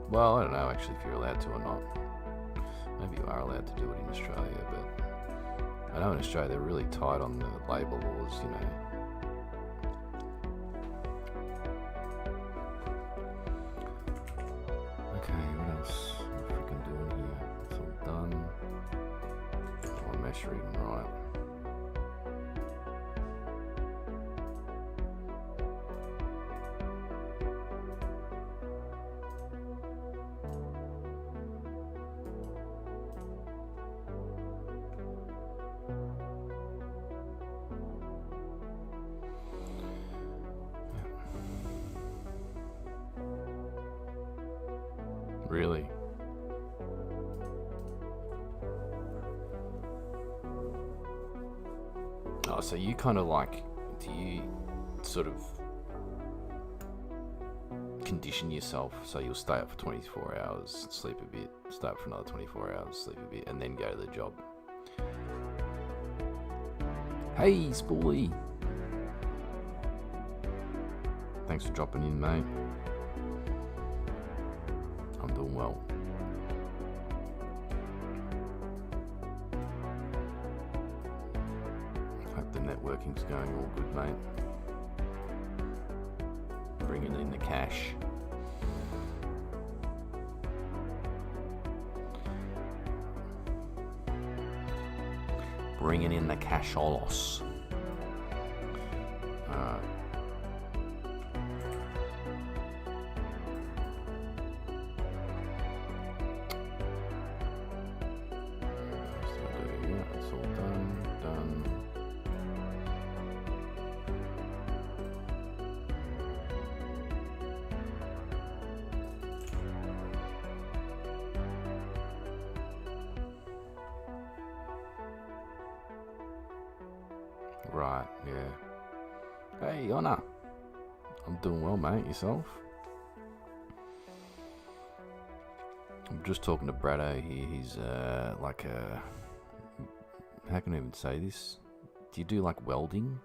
[SPEAKER 1] well, I don't know actually if you're allowed to or not. Maybe you are allowed to do it in Australia, but I know in Australia they're really tight on the labour laws, you know. Okay, what else am I freaking doing here? It's all done. My mesh reading right. Really? Oh, so you kind of like, do you sort of condition yourself so you'll stay up for 24 hours, sleep a bit, stay up for another 24 hours, sleep a bit, and then go to the job? Hey, Spoolie! Thanks for dropping in, mate. I'm doing well. Hope the networking's going all good, mate. Bringing in the cash. Bringing in the casholos. Alright. It's all done. Right, yeah. Hey, Honor. I'm doing well, mate. Yourself? I'm just talking to Braddo here. He's like a... How can I even say this? Do you do like welding?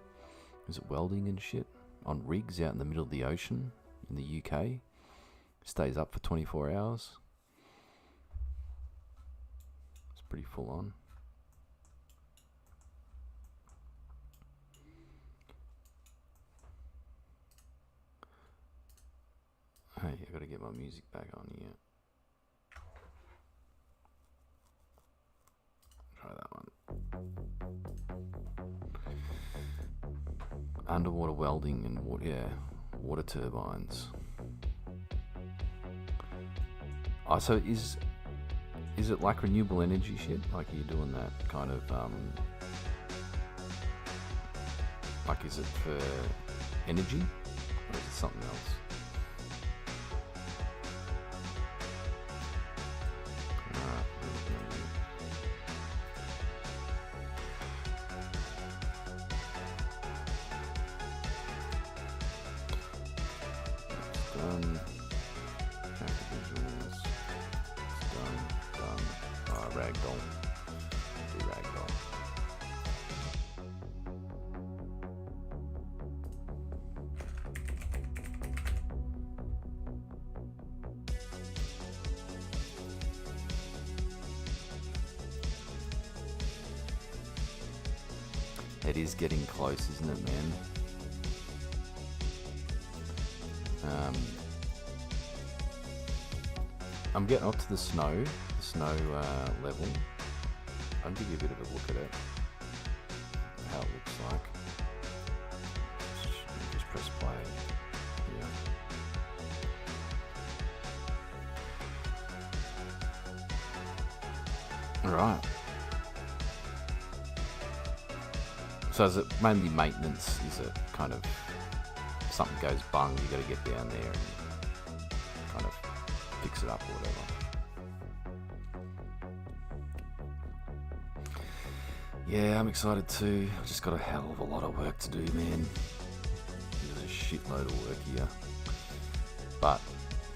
[SPEAKER 1] Is it welding and shit? On rigs out in the middle of the ocean in the UK? Stays up for 24 hours. It's pretty full on. Hey, I gotta get my music back on here. Try that one. Underwater welding and water turbines. Oh, so is it like renewable energy shit? Like you're doing that kind of like is it for energy or is it something else? It is getting close, isn't it, man? I'm getting up to the snow level. I'll give you a bit of a look at it, how it looks like. Just press play. Yeah. All right. So is it mainly maintenance? Is it kind of something goes bung, you got to get down there and kind of fix it up or whatever? Yeah, I'm excited too. I've just got a hell of a lot of work to do, man. There's a shitload of work here. But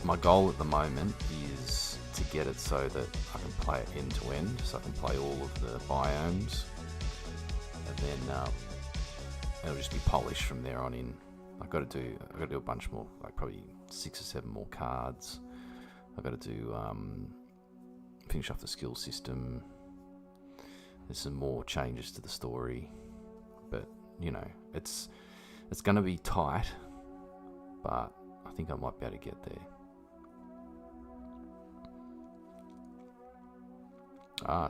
[SPEAKER 1] my goal at the moment is to get it so that I can play it end to end, so I can play all of the biomes. And then it'll just be polished from there on in. I've got to do a bunch more, like probably 6 or 7 more cards. I've got to do finish off the skill system. there's some more changes to the story, but you know, it's going to be tight, but I think I might be able to get there.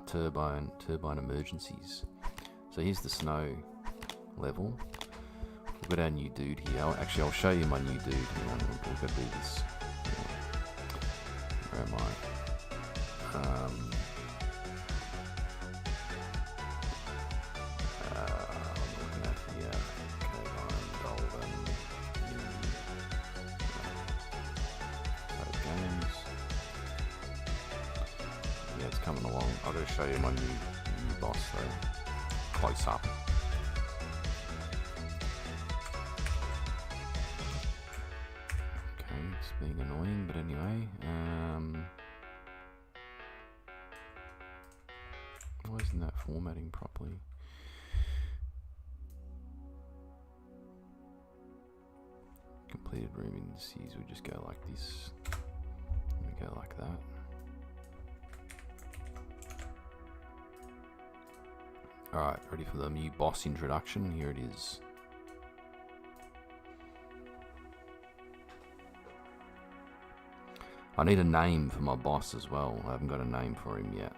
[SPEAKER 1] Turbine emergencies. So here's the snow level. We've got our new dude here. Actually, I'll show you my new dude here. We've got to do this. Where am I? I'm looking at here. Golden. Games. Yeah, it's coming along. I've got to show you my new boss though. Close up. Okay, it's being annoying, but anyway. Why isn't that formatting properly? Completed room indices, we just go like this. We go like that. Alright, ready for the new boss introduction? Here it is. I need a name for my boss as well. I haven't got a name for him yet.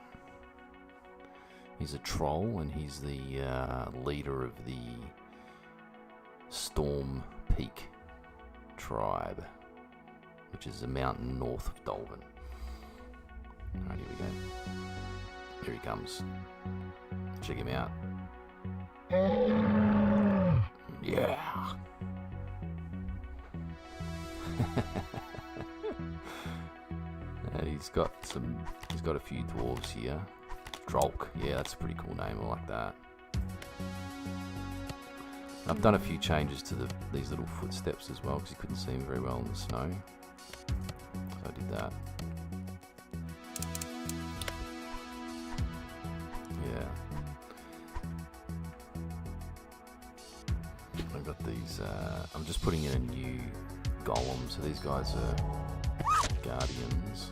[SPEAKER 1] He's a troll and he's the leader of the Storm Peak tribe, which is a mountain north of Dolven. Alright, here we go. Here he comes. Check him out. Yeah. He's got a few dwarves here. Drolk, yeah, that's a pretty cool name. I like that. I've done a few changes to these little footsteps as well because you couldn't see them very well in the snow. So I did that. Yeah. I've got these, I'm just putting in a new golem, so these guys are guardians.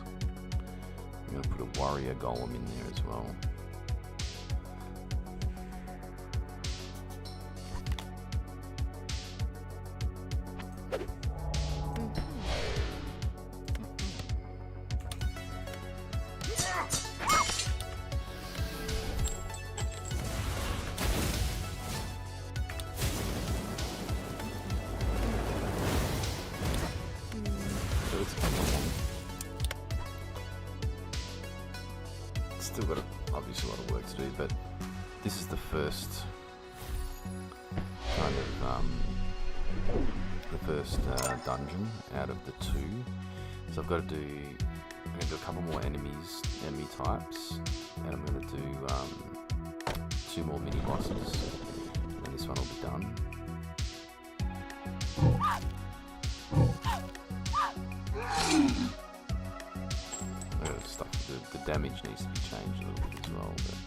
[SPEAKER 1] I'm going to put a warrior golem in there as well. Still got obviously a lot of work to do, but this is the first kind of dungeon out of the two. So I'm going to do a couple more enemy types, and I'm going to do 2 more mini bosses, and then this one will be done. The damage needs to be changed a little bit as well, but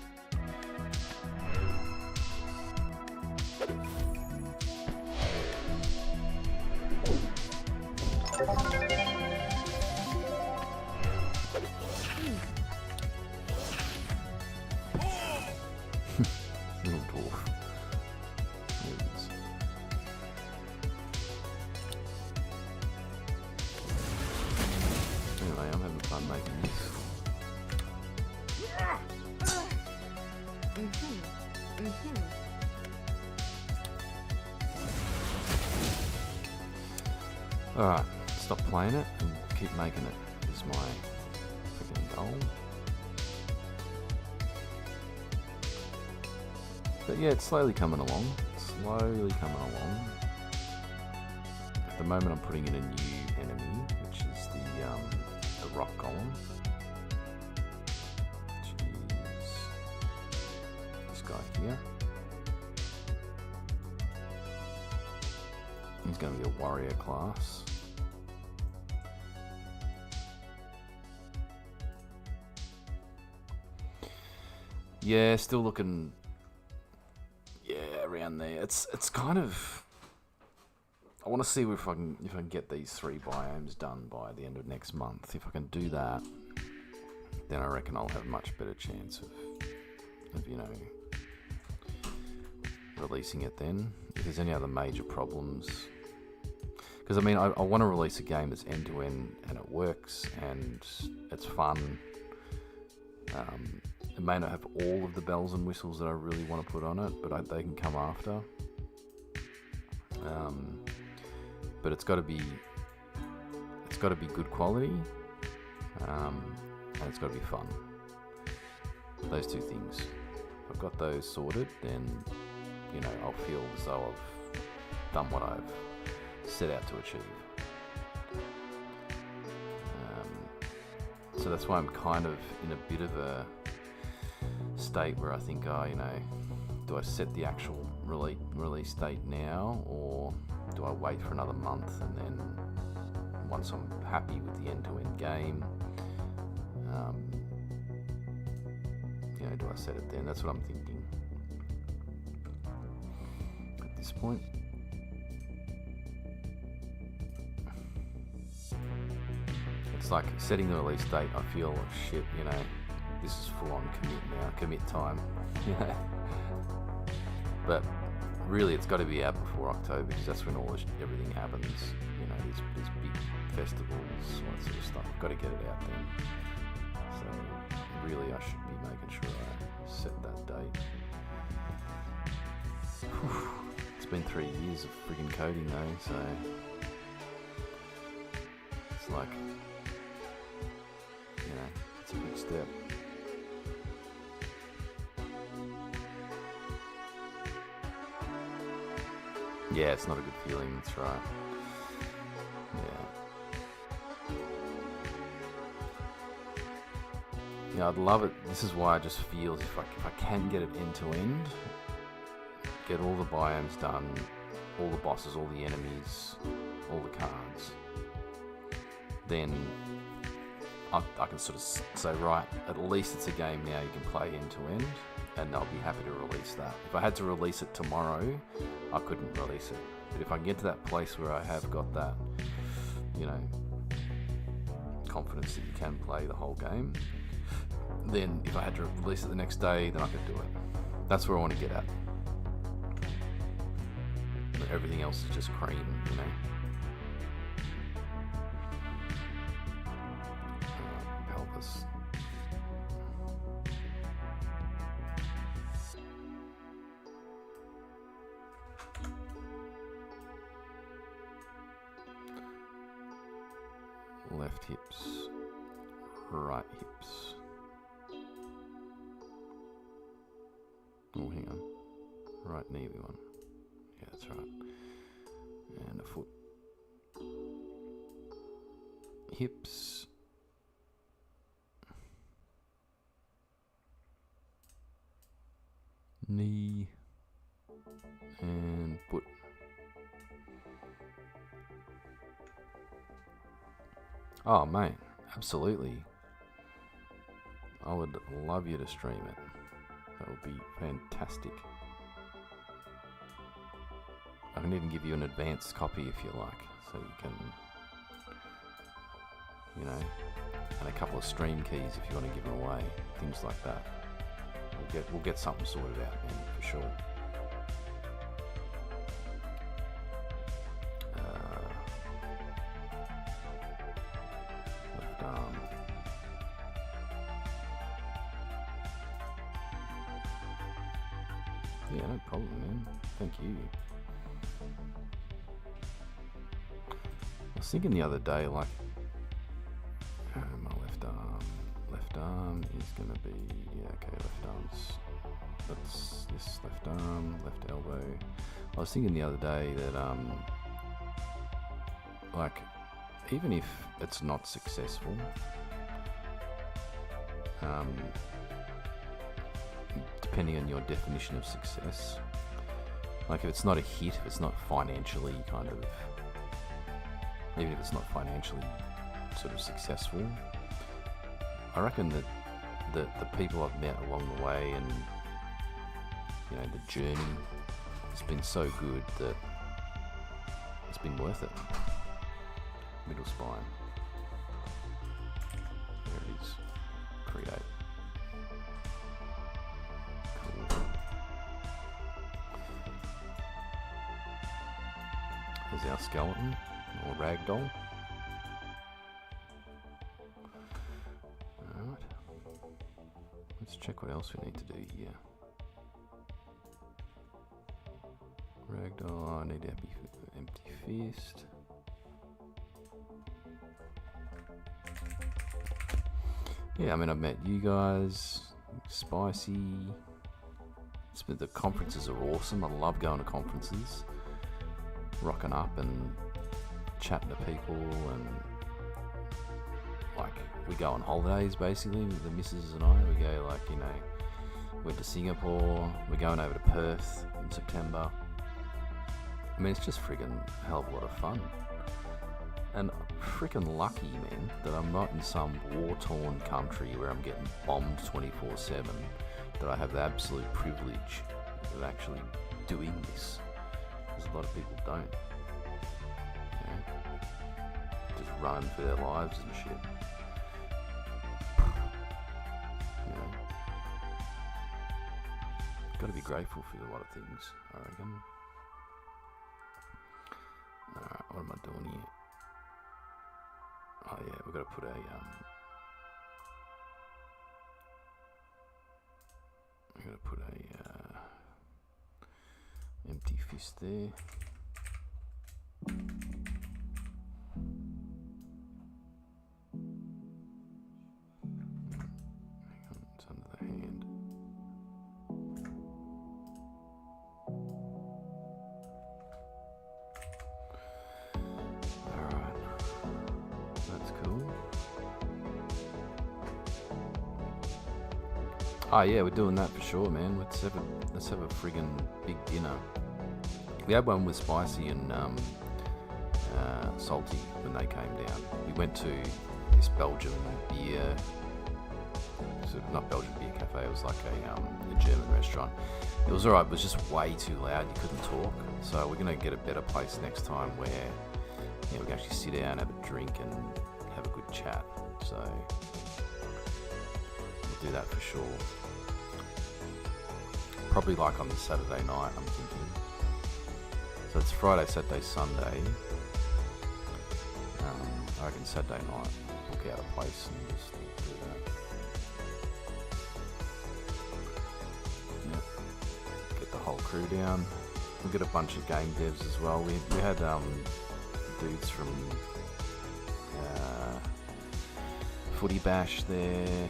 [SPEAKER 1] little dwarf. There it is. Anyway, I'm having fun making this. Alright, stop playing it and keep making it is my freaking goal. But yeah, it's slowly coming along. At the moment I'm putting in a new enemy, which is the rock golem. Which is this guy here. He's going to be a warrior class. Yeah, still looking. Yeah, around there. It's kind of. I want to see if I can get these 3 biomes done by the end of next month. If I can do that, then I reckon I'll have a much better chance of, you know, releasing it then. If there's any other major problems, because I mean, I want to release a game that's end to end and it works and it's fun. It may not have all of the bells and whistles that I really want to put on it, but they can come after. But it's got to be good quality, and it's got to be fun. Those two things. If I've got those sorted, then, you know, I'll feel as though I've done what I've set out to achieve. So that's why I'm kind of in a bit of a state where I think, you know, do I set the actual release date now, or do I wait for another month and then once I'm happy with the end-to-end game, you know, do I set it then? That's what I'm thinking at this point. It's like setting the release date, I feel like shit, you know, this is full-on commit time, you know. But really, it's got to be out before October, because that's when everything happens, you know, these big festivals, all that sort of stuff. I've got to get it out then. So really, I should be making sure I set that date. Whew. It's been 3 years of friggin' coding though, so it's like, you know, it's a big step. Yeah, it's not a good feeling, that's right. Yeah, I'd love it. This is why I just feel if I can get it end to end, get all the biomes done, all the bosses, all the enemies, all the cards, then I can sort of say, right, at least it's a game now you can play end to end, and I'll be happy to release that. If I had to release it tomorrow, I couldn't release it. But if I get to that place where I have got that, you know, confidence that you can play the whole game, then if I had to release it the next day, then I could do it. That's where I want to get at. But everything else is just cream, you know. Help us. Left hips, right hips. Oh, hang on. Right knee we want. Yeah, that's right. And a foot. Hips. Knee. And foot. Oh, mate. Absolutely. I would love you to stream it. That would be fantastic. I can even give you an advanced copy if you like, so you can, you know, and a couple of stream keys if you want to give them away, things like that. We'll get something sorted out, man, for sure. Left arm. Yeah, no problem, man. Thank you. I was thinking the other day, like, my left arm is going to be, yeah, okay, left arm's, that's this left arm, left elbow. I was thinking the other day that, like, even if it's not successful, depending on your definition of success, like if it's not a hit, if it's not financially kind of, even if it's not financially sort of successful, I reckon that the people I've met along the way and, you know, the journey has been so good that it's been worth it. Middle spine. There it is. Create. There's our skeleton, or ragdoll. Alright. Let's check what else we need to do here. Ragdoll, I need empty fist. Yeah, I mean, I've met you guys, Spicy. The conferences are awesome. I love going to conferences, rocking up and chatting to people, and like we go on holidays basically with the missus and I. We go like, you know, went to Singapore. We're going over to Perth in September. I mean, it's just friggin' a hell of a lot of fun. And freaking lucky, man, that I'm not in some war-torn country where I'm getting bombed 24/7. That I have the absolute privilege of actually doing this, because a lot of people don't. You know? Just running for their lives and shit. You know? Got to be grateful for a lot of things, I reckon. Alright, what am I doing here? Oh yeah, we've got to put a I'm gonna put a empty fist there. Hang on, it's under the hand. Alright. That's cool. Oh yeah, we're doing that for sure, man. Let's have a friggin' big dinner. We had one with Spicy and Salty when they came down. We went to this Belgian beer, not Belgian beer cafe. It was like a German restaurant. It was alright. It was just way too loud. You couldn't talk. So we're gonna get a better place next time where we can actually sit down, have a drink, and have a good chat. So we'll do that for sure. Probably like on the Saturday night, I'm thinking. So it's Friday, Saturday, Sunday. I reckon Saturday night, book out a place and just do that. Yep. Get the whole crew down. We'll get a bunch of game devs as well. We had dudes from Footy Bash there.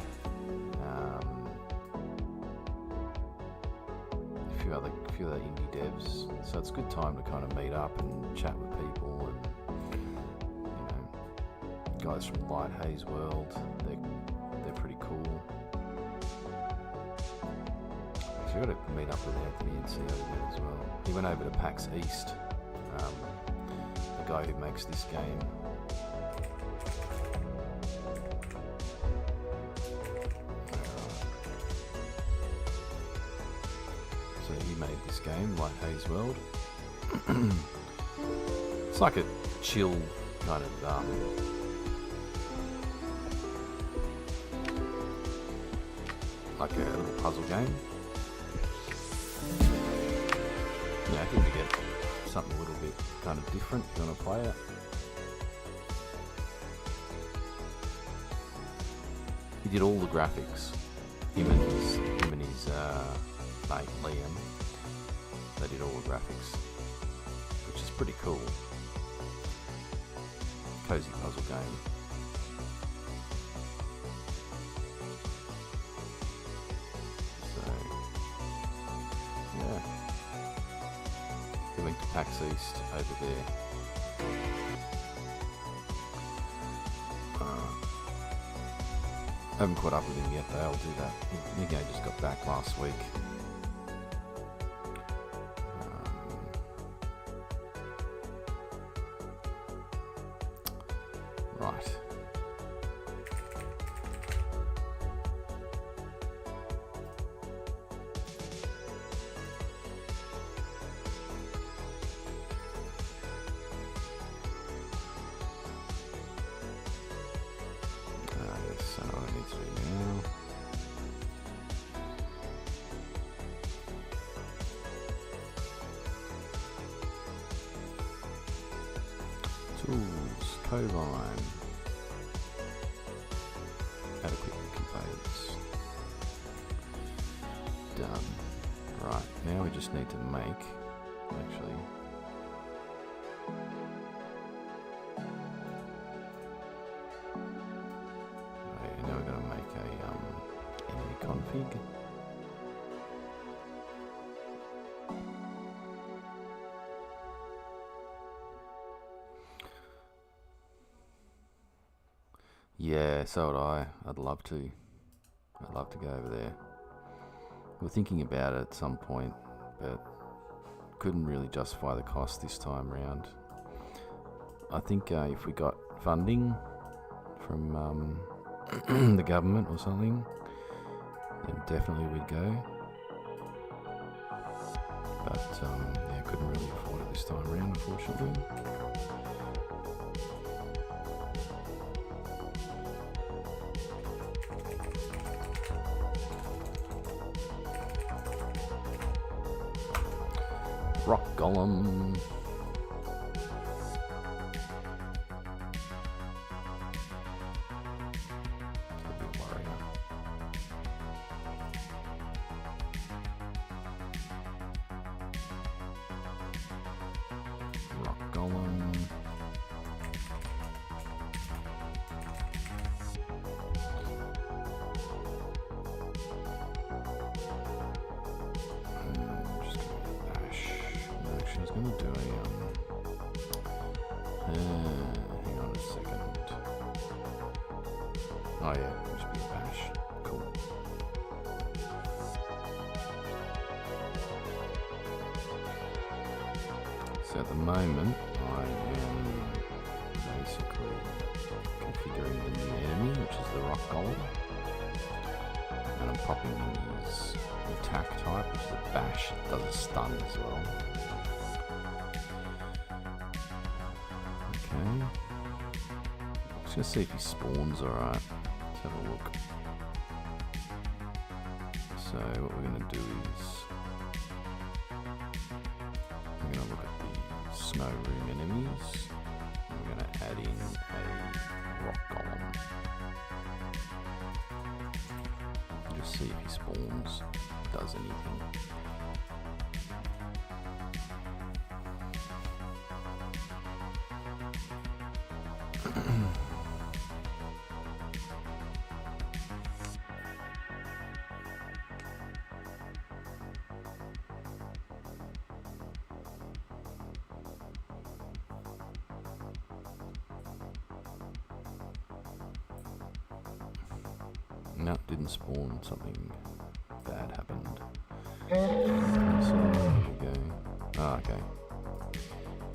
[SPEAKER 1] A few other indie devs, so it's a good time to kind of meet up and chat with people, and you know, guys from Light Haze World, they're pretty cool. Actually, I got to meet up with Anthony and see over there as well. He went over to PAX East, the guy who makes this game. So he made this game, Light Haze World. It's like a chill kind of like a little puzzle game. Yeah, I think we get something a little bit kind of different if you want to play it. He did all the graphics. Him and his mate Liam. They did all the graphics, which is pretty cool. Cozy puzzle game. So, yeah. The link to PAX East over there. I haven't caught up with him yet, but I'll do that. Nico just got back last week. Right. Yes, I know what I need to do now. Tools, Covine. Adequate incubators. Done. Right, now we just need to make, actually, okay, now we're going to make a enemy config. Yeah, so would I. I'd love to. I'd love to go over there. We're thinking about it at some point, but couldn't really justify the cost this time round. I think if we got funding from the government or something, then definitely we'd go. But yeah, couldn't really afford it this time around, unfortunately. Rock Golem. It's a bit warrior. Rock Golem. Just gonna bash. No, she's gonna do a hang on a second. Oh yeah, just be a bash. Cool. So at the moment, I am basically configuring the new enemy, which is the Rock Golem. And I'm popping in his attack type, which is a bash. It does a stun as well. Okay. Just gonna see if he spawns alright. Let's have a look. So what we're gonna do is we're gonna look at the snow room enemies. And we're gonna add in a rock golem. Just see if he spawns, does anything. No, didn't spawn. Something bad happened. So there we go. Ah, okay.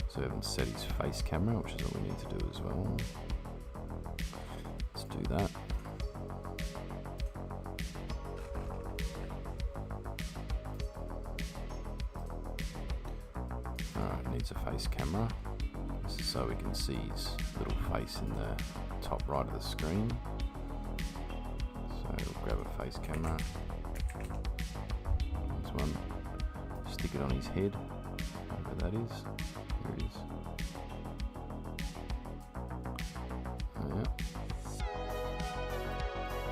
[SPEAKER 1] So we haven't set his face camera, which is what we need to do as well. Let's do that. Alright, needs a face camera. This is so we can see his little face in the top right of the screen. So we'll grab a face camera. This one. Stick it on his head. Whatever that is. There it is. Yeah.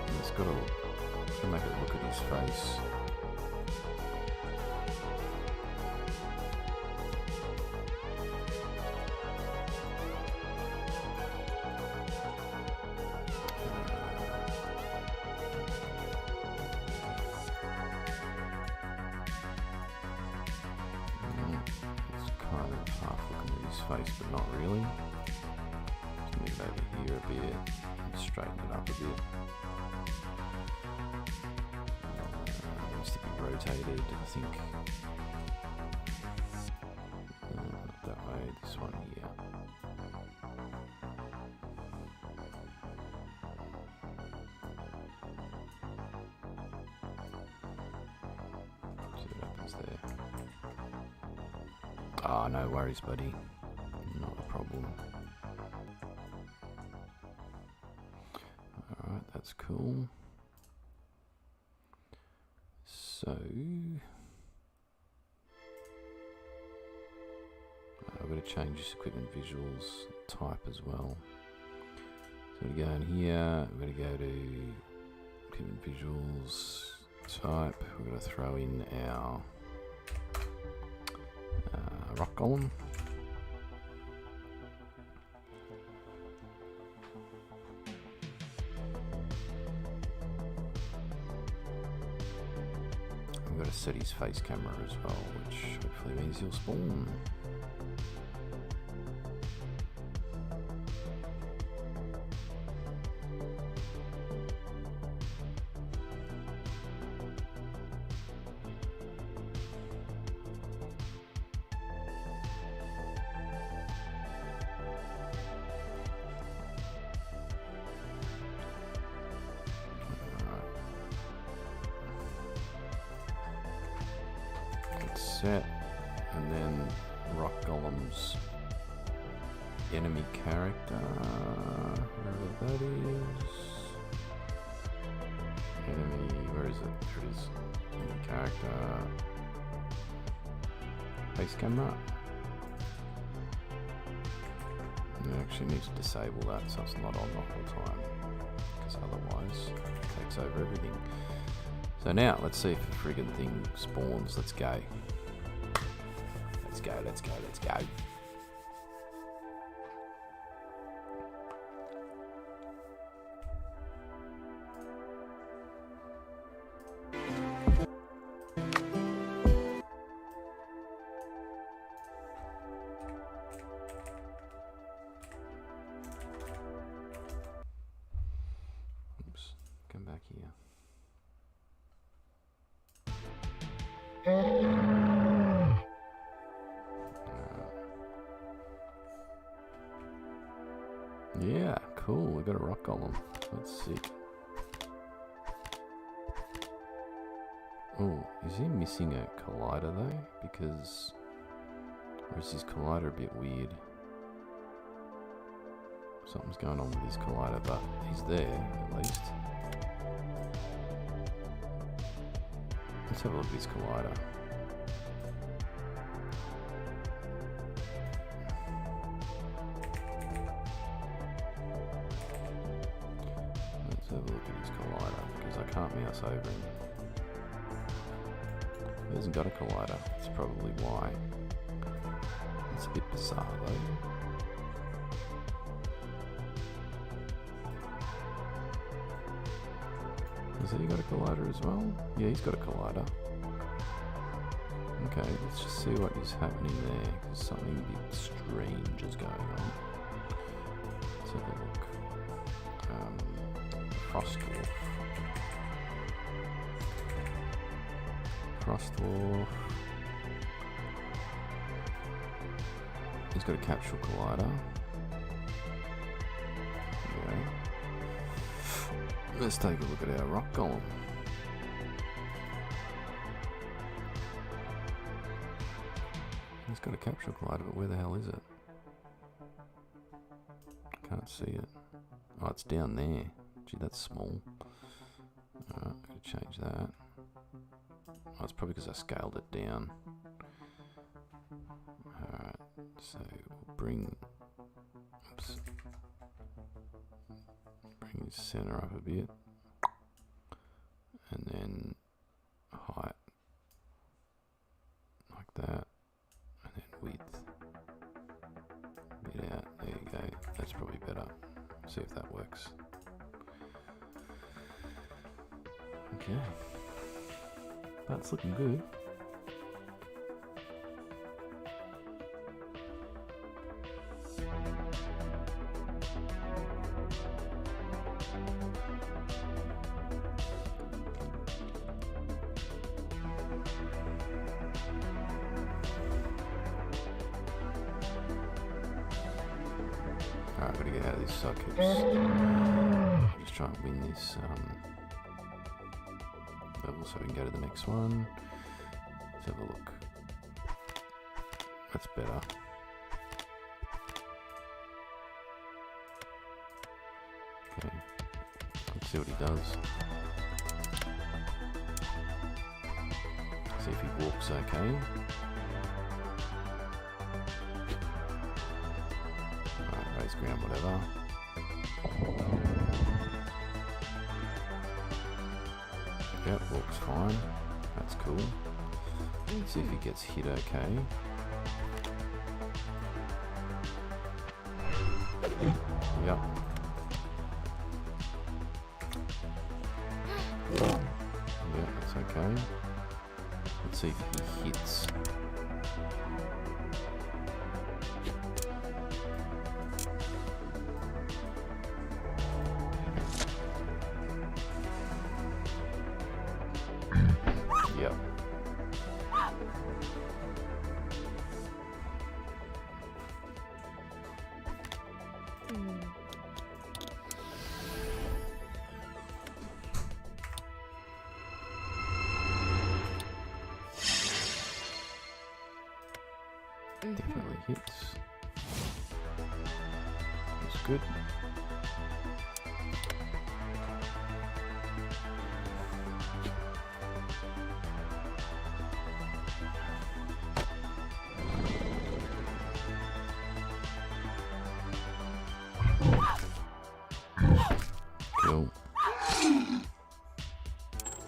[SPEAKER 1] And it's got to make it look at his face. It's kind of half looking at his face, but not really. Just move it over here a bit and straighten it up a bit. Needs to be rotated, I think. Not that way, this one here. See what happens there. Ah, no worries, buddy. Not a problem. Alright, that's cool. So, I've got to change this equipment visuals type as well. So we go in here, we're going to go to equipment visuals type, we're going to throw in our rock golem. We've got to set his face camera as well, which hopefully means he'll spawn. Set, and then rock golem's enemy character, wherever that is. Enemy, where is it? There it is. Enemy character. Face camera. You actually need to disable that so it's not on the whole time, because otherwise it takes over everything. So now, let's see if the friggin' thing spawns. Let's go. Let's go, let's go, let's go. Oops, come back here. Yeah, cool. We got a rock golem. That's sick. Oh, is he missing a collider though? Because, or is his collider a bit weird? Something's going on with his collider, but he's there at least. Let's have a look at his collider. Let's have a look at his collider, because I can't mouse over him. He hasn't got a collider, that's probably why. It's a bit bizarre though. Has he got a collider as well? Yeah, he's got a collider. Okay, let's just see what is happening there, because something a bit strange is going on. Let's have a look. Frostwolf. Frostwolf. He's got a capsule collider. Okay. Let's take a look at our rock golem. He's got a capsule collider, but where the hell is it? Can't see it. Oh, it's down there. Gee, that's small. Alright, gotta change that. Oh, it's probably because I scaled it down. Alright, so we'll bring his center up a bit. And then height. Like that. And then width. A bit out. There you go. That's probably better. See if that works. Okay. That's looking good. Alright, gotta get out of this sucker. Just try and win this level so we can go to the next one. Let's have a look. That's better. Okay. Let's see what he does. See if he walks okay. sideways ground, whatever. Yep, walks fine. That's cool. Let's see if he gets hit okay. Yep. Yeah, that's okay. Let's see if he hits. Yep. Definitely hits. That's good.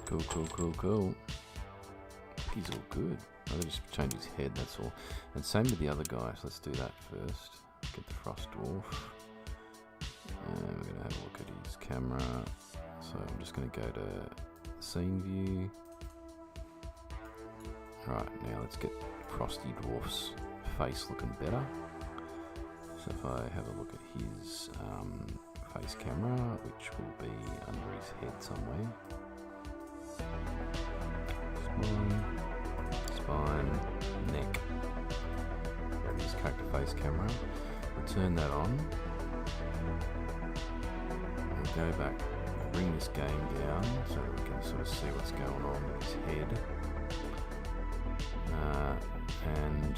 [SPEAKER 1] Cool. Cool. He's all good. I'll just change his head, that's all. And same with the other guys. Let's do that first. Get the Frost Dwarf. And we're going to have a look at his camera. So I'm just going to go to scene view. Right, now let's get Frosty Dwarf's face looking better. So if I have a look at his face camera, which will be under his head somewhere. Spine, neck. Grab his character face camera. We'll turn that on. We'll go back, bring this game down so that we can sort of see what's going on with his head. And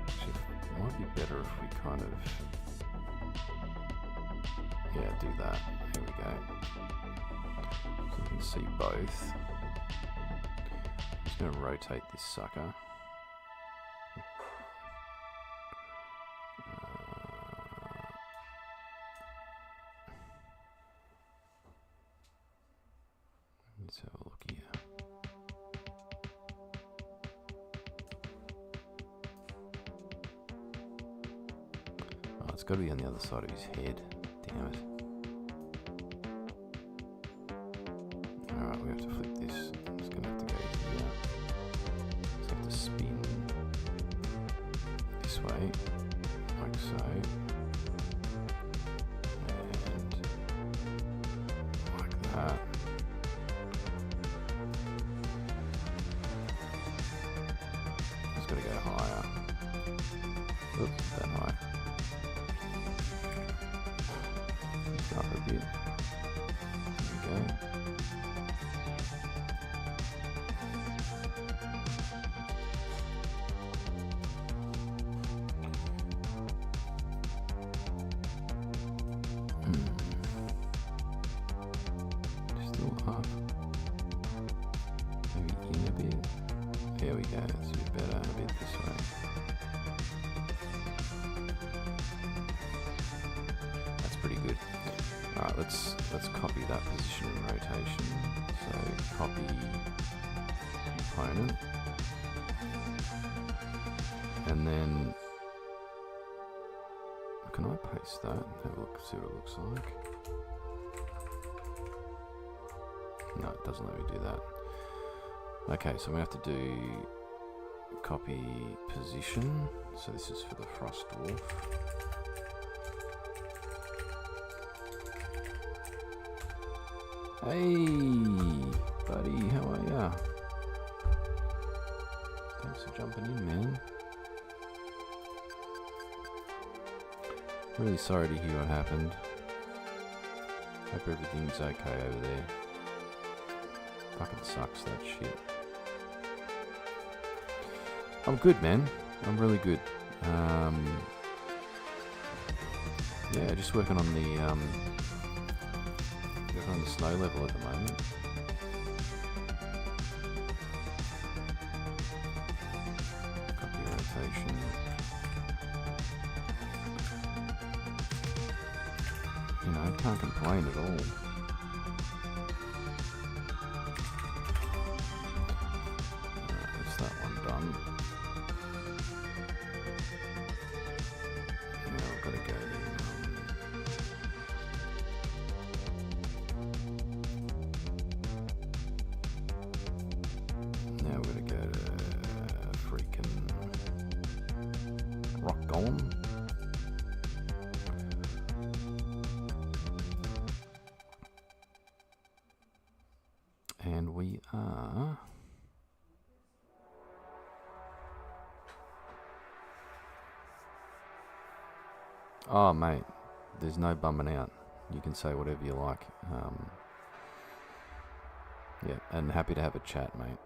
[SPEAKER 1] actually, it might be better if we kind of, yeah, do that. Here we go. So you can see both. I'm just going to rotate this sucker. Let's have a look here. Oh, it's got to be on the other side of his head. Damn it. Alright, we have to flip this. I'm just going to have to go here. Just have to spin this way, like so. And like that. Just got to go higher. Oops, that high. Up a bit. There we go. Still up. Maybe in a bit. There we go. That's a bit better. A bit this way. That's pretty good. Alright, let's copy that position and rotation. So copy component. And then can I paste that? Have a look, see what it looks like. No, it doesn't let me do that. Okay, so we have to do copy position. So this is for the Frost Dwarf. Hey, buddy, how are ya? Thanks for jumping in, man. Really sorry to hear what happened. Hope everything's okay over there. Fucking sucks, that shit. I'm good, man. I'm really good. Yeah, just working on the snow level at the moment. Copy rotation. can't complain at all. That's that one done. Now I've got to go to now we're going to go to freaking rock golem. And we are oh mate, there's no bumming out. You can say whatever you like. Yeah, and happy to have a chat, mate.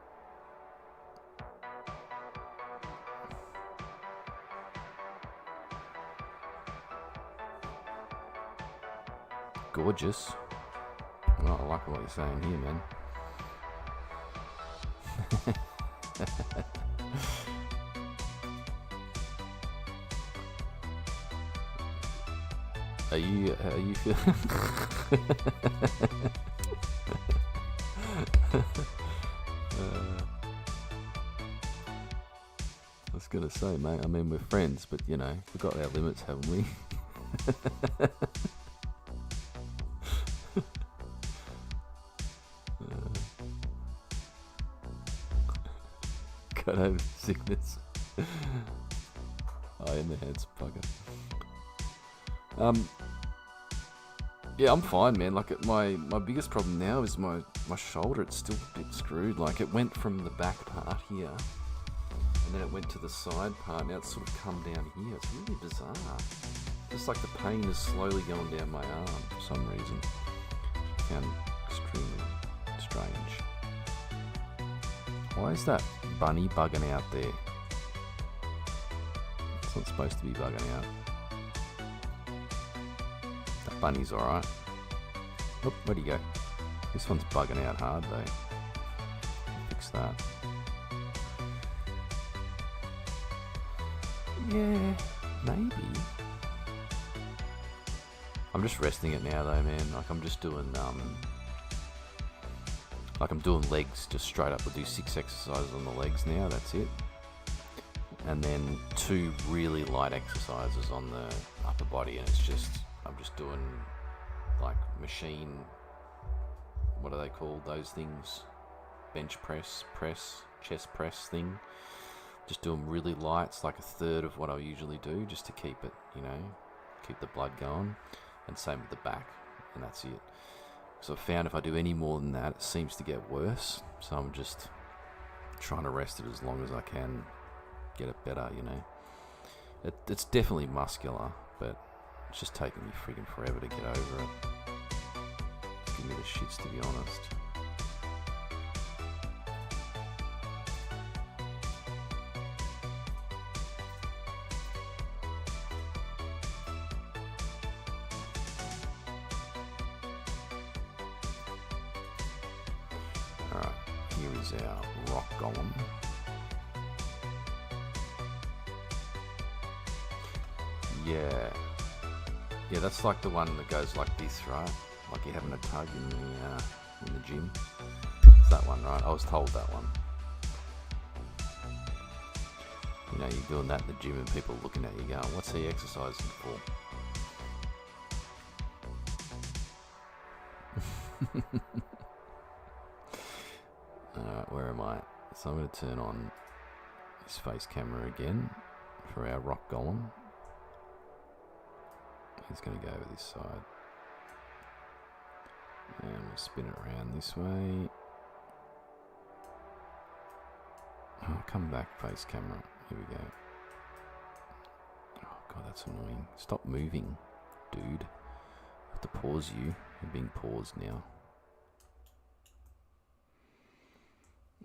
[SPEAKER 1] Gorgeous. Well, I like what you're saying here, man. Are you feeling I was gonna say, mate, I mean we're friends, but you know, we've got our limits, haven't we? Got over sickness. I am the handsome fucker. Yeah, I'm fine, man. Like my biggest problem now is my shoulder. It's still a bit screwed. Like it went from the back part here, and then it went to the side part. Now it's sort of come down here. It's really bizarre. Just like the pain is slowly going down my arm for some reason. I found extremely strange. Why is that bunny bugging out there? It's not supposed to be bugging out. That bunny's alright. Oh, where'd he go? This one's bugging out hard though. Fix that. Yeah, maybe. I'm just resting it now though, man. Like I'm just doing like I'm doing legs, just straight up. I'll do 6 exercises on the legs now, that's it. And then 2 really light exercises on the upper body, and it's just, I'm just doing like machine, what are they called, those things? Bench press, chest press thing. Just doing really light, it's like a third of what I usually do, just to keep it, you know, keep the blood going. And same with the back, and that's it. So I found if I do any more than that, it seems to get worse. So I'm just trying to rest it as long as I can, get it better, you know. It's definitely muscular, but it's just taking me freaking forever to get over it. Give me the shits, to be honest. Our rock golem. Yeah, that's like the one that goes like this, right? Like you're having a tug in the gym. It's that one, right? I was told that one. You know, you're doing that in the gym and people looking at you going, "What's he exercising for?" Alright, where am I? So I'm going to turn on this face camera again for our rock golem. He's going to go over this side. And we'll spin it around this way. Oh, come back, face camera. Here we go. Oh god, that's annoying. Stop moving, dude. I have to pause you. You're being paused now.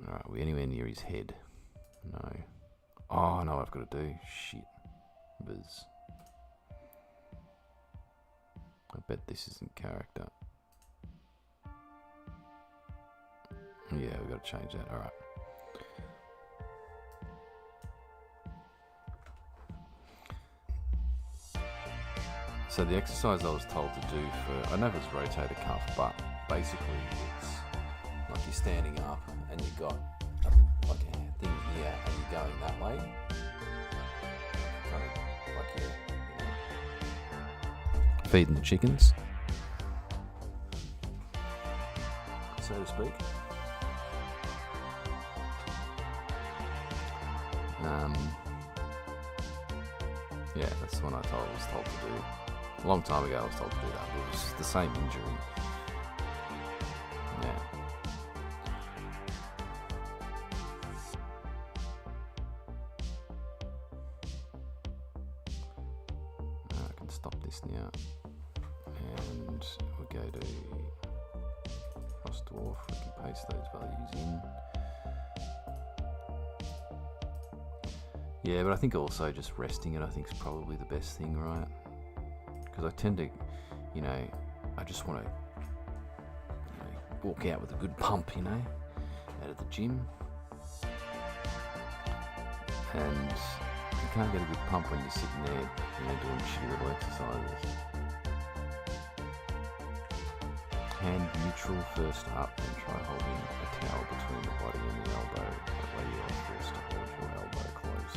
[SPEAKER 1] Alright, are we anywhere near his head? No. Oh, I know what I've got to do. Shit. Biz. I bet this isn't character. Yeah, we've got to change that. Alright. So the exercise I was told to do for, I know it's rotator cuff, but basically it's like you're standing up and you've got like a thing here and you're going that way. Kind of like you're feeding the chickens, so to speak. Yeah, that's the one I was told to do. A long time ago I was told to do that, but it was the same injury. Yeah. I can stop this now. And we'll go to cross dwarf, we can paste those values in. Yeah, but I think also just resting it I think is probably the best thing, right? Because I tend to, I just want to walk out with a good pump, out of the gym. And you can't get a good pump when you're sitting there, doing shitty little exercises. Hand neutral first up and try holding a towel between the body and the elbow. That way you are forced to hold your elbow close.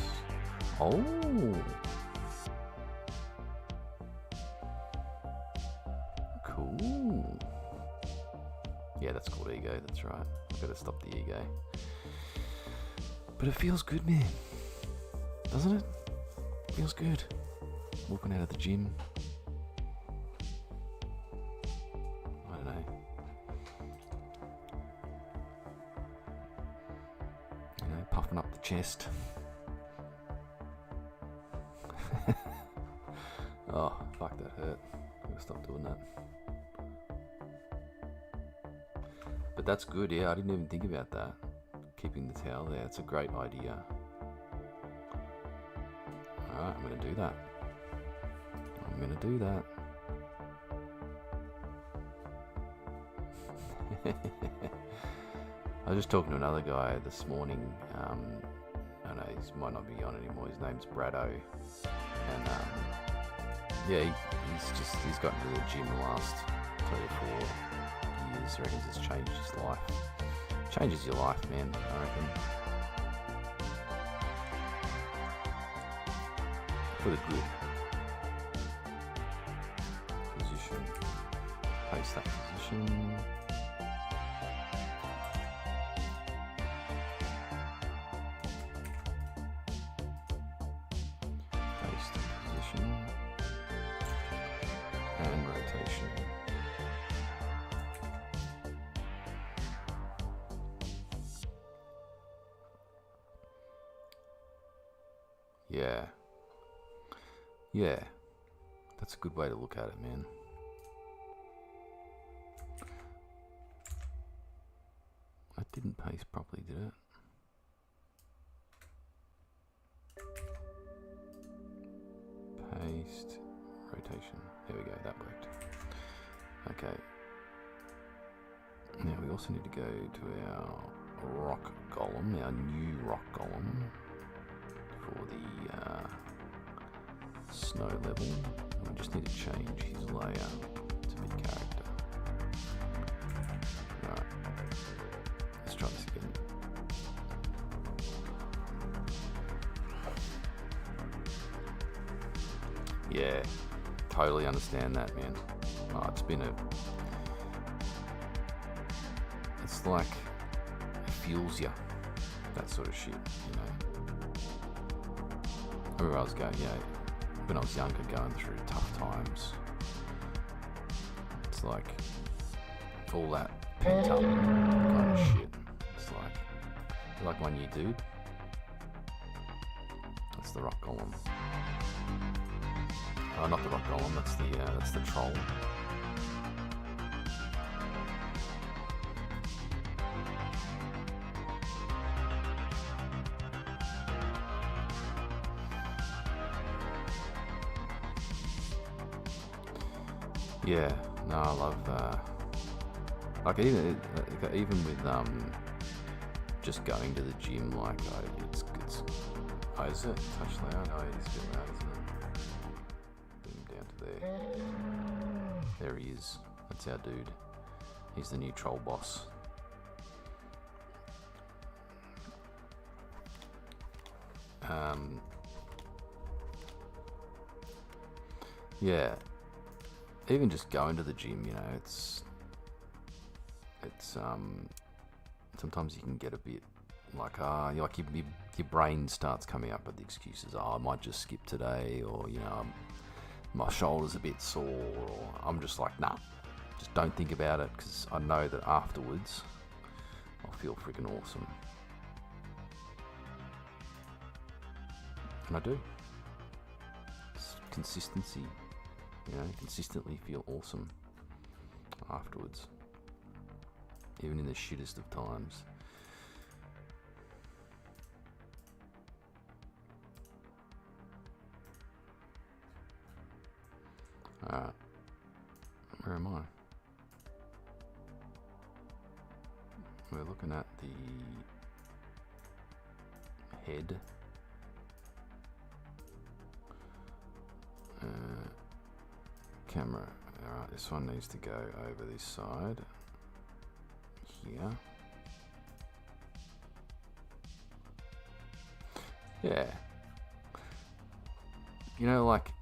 [SPEAKER 1] Oh! Cool. Yeah, that's called ego, that's right. I've got to stop the ego. But it feels good, man. Doesn't it? Feels good. Walking out of the gym. I don't know. Puffing up the chest. Oh, fuck, that hurt. I'm gonna stop doing that. But that's good, yeah, I didn't even think about that. Keeping the towel there, it's a great idea. Alright, I'm gonna do that. I was just talking to another guy this morning. I know he might not be on anymore. His name's Brado, and yeah, he's gotten to the gym the last 3 or 4 years. I reckon it's changed his life. Changes your life, man. I reckon for the good. Position. Paste that position. And rotation. Yeah, that's a good way to look at it, man. I didn't paste properly, did it? Paste, rotation. There we go, that worked. Okay. Now we also need to go to our rock golem, our new rock golem, for the snow level. And we just need to change his layer to mid character. Right. Let's try this again. Yeah, totally understand that, man. Oh, it's like, it fuels you, that sort of shit, I remember I was going, when I was younger, going through tough times. It's like, all that pent up kind of shit. It's like, you're like 1 year dude. That's the rock golem. Oh, not the rock golem, that's the troll. Yeah, no, I love like even with just going to the gym, like it's oh, is it touch loud? Oh, it's a bit loud, isn't it? Bring it down to there. There he is. That's our dude. He's the new troll boss. Yeah. Even just going to the gym, you know, it's sometimes you can get a bit like your brain starts coming up with the excuses. Oh, I might just skip today, or you know, my shoulder's a bit sore, or I'm just like, nah, just don't think about it, because I know that afterwards I'll feel freaking awesome. And I do. It's consistency, you know, consistently feel awesome afterwards, even in the shittest of times. Alright, where am I? We're looking at the head. Camera. Alright, this one needs to go over this side. Here. Yeah. You know, like,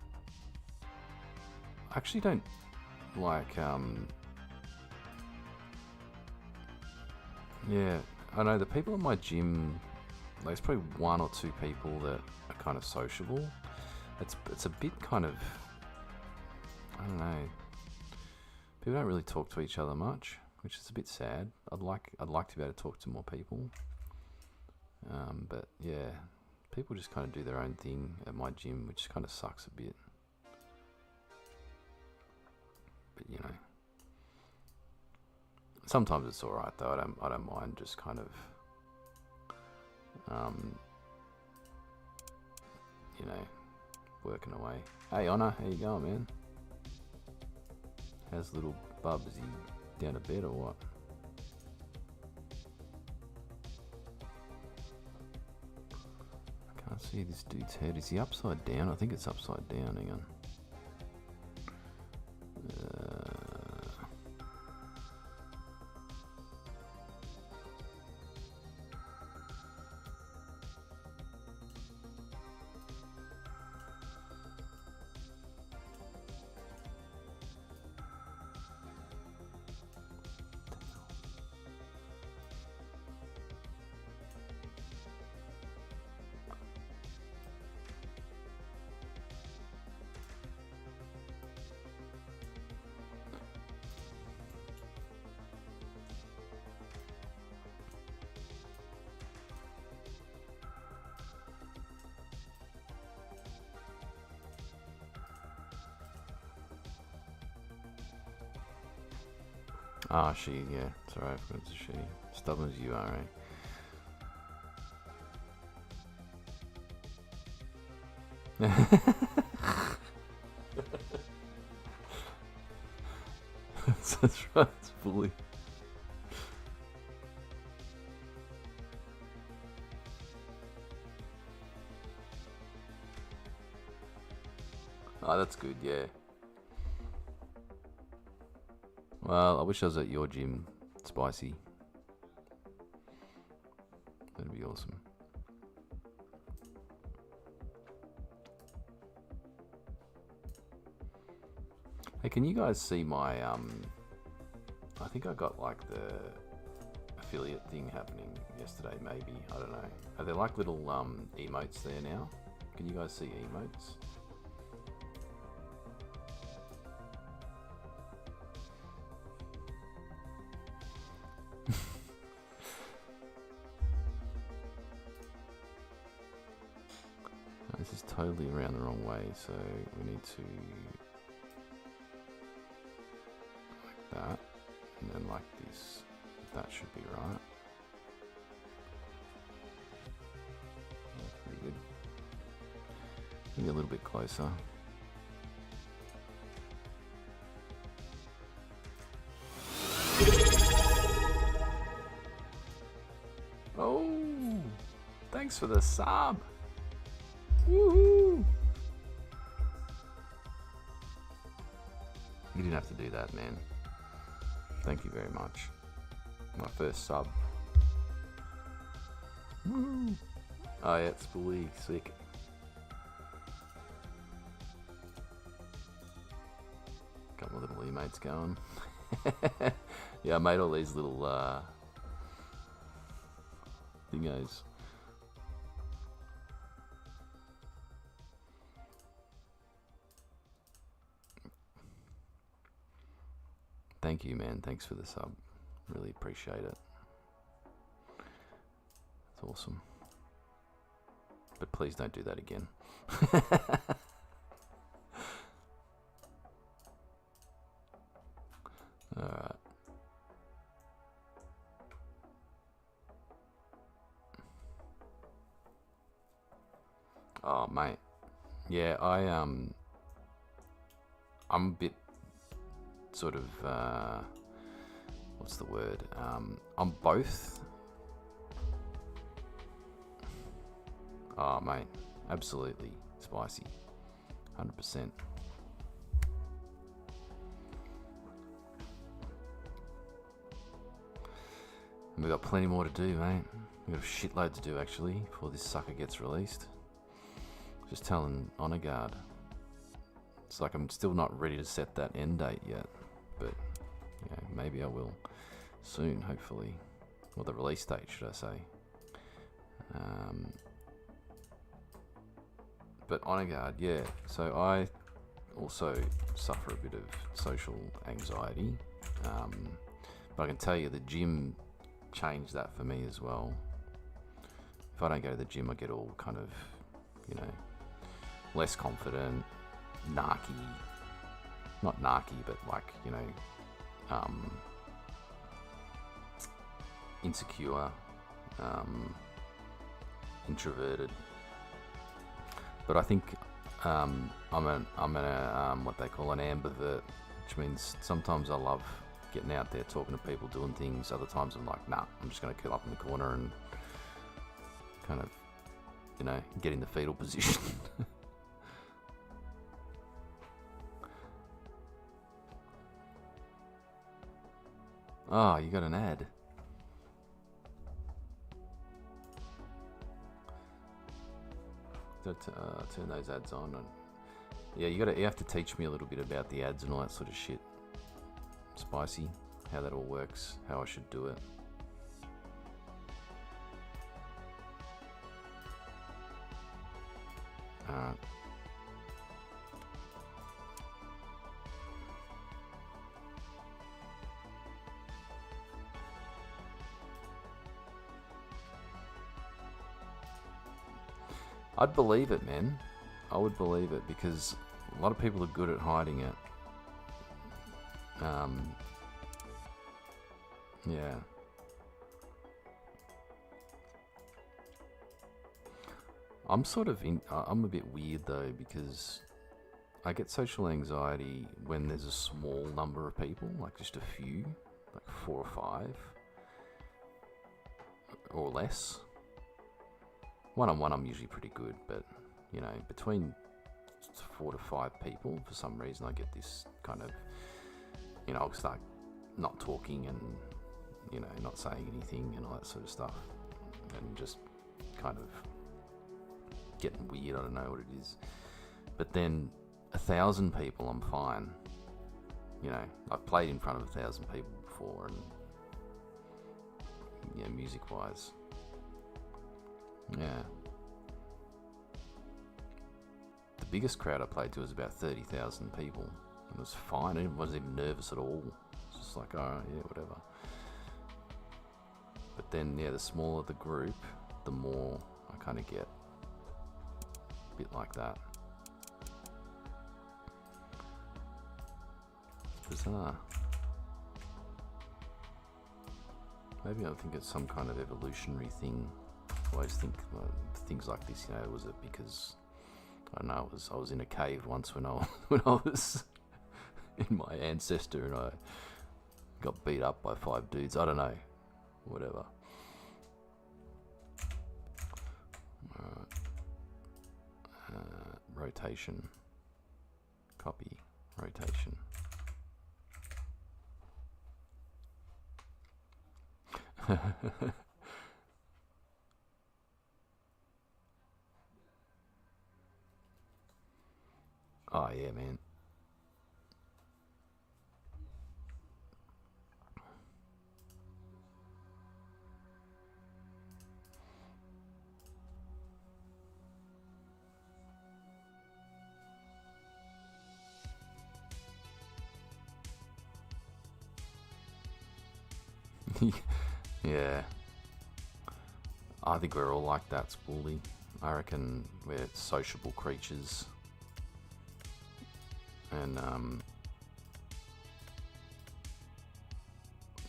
[SPEAKER 1] I actually don't like, yeah, I know the people at my gym, there's probably one or two people that are kind of sociable. It's a bit kind of, I don't know, people don't really talk to each other much, which is a bit sad. I'd like to be able to talk to more people, but yeah, people just kind of do their own thing at my gym, which kind of sucks a bit. But you know, sometimes it's all right though. I don't mind just kind of, you know, working away. Hey Honor, how you going, man? How's little Bub? Is he down to bed or what? I can't see this dude's head. Is he upside down? I think it's upside down. Hang on. Ah, she, yeah, it's alright, it's a she. Stubborn as you are, eh? That's right, it's bully. Oh, that's good, yeah. Well, I wish I was at your gym, Spicy. That'd be awesome. Hey, can you guys see my, I think I got like the affiliate thing happening yesterday, maybe, I don't know. Are there like little emotes there now? Can you guys see emotes? This is totally around the wrong way, so we need to like that, and then like this. That should be right. That's pretty good. Maybe a little bit closer. Oh, thanks for the sub. Woohoo! You did didn't have to do that, man. Thank you very much. My first sub. Woo! Oh yeah, it's fully sick. Couple of little emotes going. Yeah, I made all these little thingos. Thank you, man. Thanks for the sub. Really appreciate it. It's awesome. But please don't do that again. Alright. Oh, mate. Yeah, I'm a bit sort of, what's the word? I'm both. Oh, mate. Absolutely spicy. 100%. And we've got plenty more to do, mate. We've got a shitload to do, actually, before this sucker gets released. Just telling Honor Guard. It's like I'm still not ready to set that end date yet. But, yeah, maybe I will soon, hopefully. Or the release date, should I say. But Honor Guard, yeah. So I also suffer a bit of social anxiety. But I can tell you the gym changed that for me as well. If I don't go to the gym, I get all kind of, you know, less confident, narky. Not narky, but like, you know, insecure, introverted. But I think I'm what they call an ambivert, which means sometimes I love getting out there, talking to people, doing things. Other times I'm like, nah, I'm just going to curl up in the corner and kind of, you know, get in the fetal position. Oh, you got an ad. Turn those ads on. And yeah, you have to teach me a little bit about the ads and all that sort of shit. Spicy, how that all works, how I should do it. Alright. I'd believe it, man. I would believe it because a lot of people are good at hiding it. Yeah. I'm a bit weird though because I get social anxiety when there's a small number of people, like just a few, like 4 or 5 or less. One-on-one I'm usually pretty good, but you know, between 4 to 5 people, for some reason I get this kind of, you know, I'll start not talking and, you know, not saying anything and all that sort of stuff, and just kind of getting weird. I don't know what it is. But then 1,000 people, I'm fine. You know, I've played in front of 1,000 people before, and yeah, music-wise, yeah. The biggest crowd I played to was about 30,000 people. It was fine. I wasn't even nervous at all. It's just like, oh yeah, whatever. But then, yeah, the smaller the group, the more I kind of get a bit like that. It's bizarre. Maybe I think it's some kind of evolutionary thing. I always think things like this, you know, was it because, I don't know, I was in a cave once when I was in my ancestor and I got beat up by 5 dudes. I don't know. Whatever. Alright. Rotation. Copy. Rotation. Oh yeah, man. Yeah. I think we're all like that, Spoolie. I reckon we're sociable creatures. And,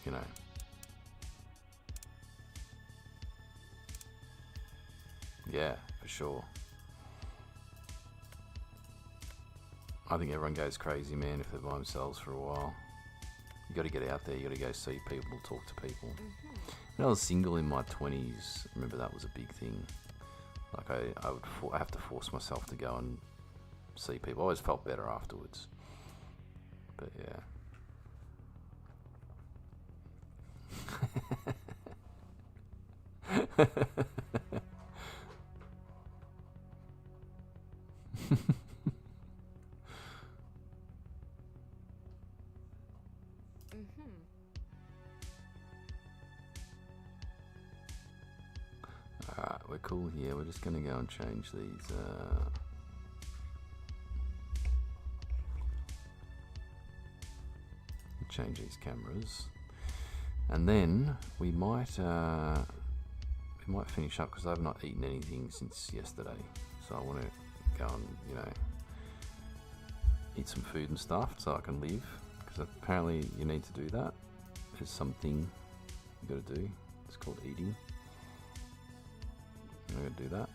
[SPEAKER 1] you know. Yeah, for sure. I think everyone goes crazy, man, if they're by themselves for a while. You got to get out there. You got to go see people, talk to people. When I was single in my 20s, I remember that was a big thing. Like I would have to force myself to go and see people. I always felt better afterwards. But yeah. Alright, we're cool here. We're just going to go and change these. Change these cameras. And then we might finish up because I've not eaten anything since yesterday. So I want to go and, you know, eat some food and stuff so I can live. Because apparently you need to do that. There's something you got to do. It's called eating. I'm going to do that.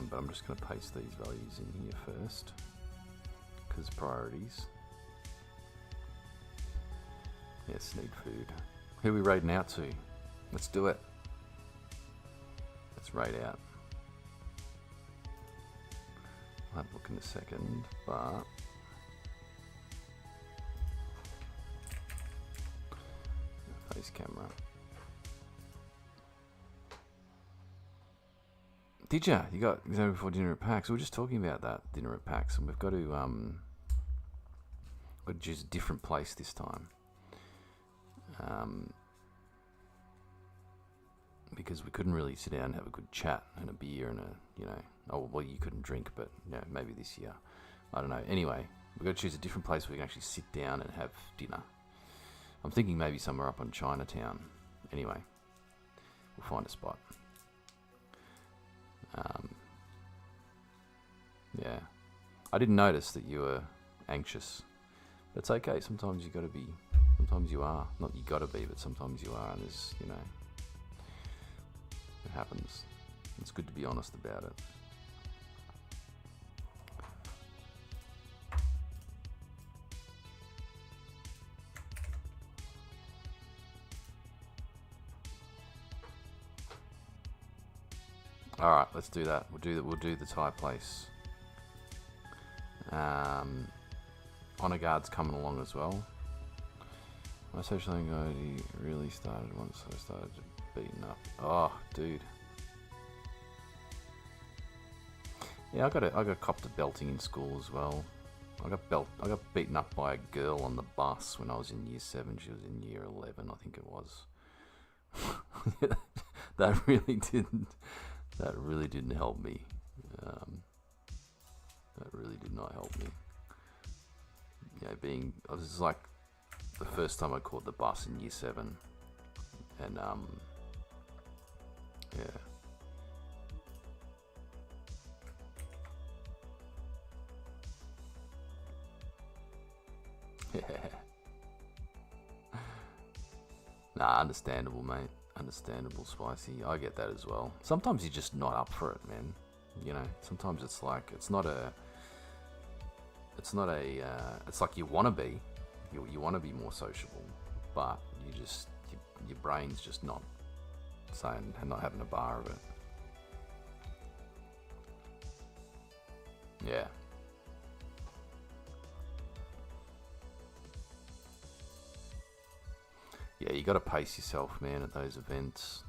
[SPEAKER 1] But I'm just going to paste these values in here first. Because priorities. Yes, need food. Who are we raiding out to? Let's do it. Let's raid out. I'll have a look in a second, but face camera. Did ya? You got exactly before dinner at PAX. We were just talking about that dinner at PAX, and we've got to choose a different place this time. Because we couldn't really sit down and have a good chat and a beer and oh well, you couldn't drink, but maybe this year, I don't know. Anyway, we've got to choose a different place where we can actually sit down and have dinner. I'm thinking maybe somewhere up on Chinatown. Anyway, we'll find a spot. Yeah, I didn't notice that you were anxious. But it's okay. Sometimes you got to be. Sometimes you are. Not you got to be, but sometimes you are, and there's, it happens. It's good to be honest about it. All right, let's do that. We'll do the Thai place. Honor Guard's coming along as well. My social anxiety really started once I started beating up. Oh, dude. Yeah, I got copped a belting in school as well. I got beaten up by a girl on the bus when I was in year 7. She was in year 11, I think it was. That really didn't help me. That really did not help me. I was like the first time I caught the bus in year 7, and Nah, understandable, mate. Understandable, Spicy. I get that as well. Sometimes you're just not up for it, man. Sometimes it's like it's like you want to be. You want to be more sociable, but your brain's just not saying, not having a bar of it. Yeah. Yeah, you got to pace yourself, man, at those events.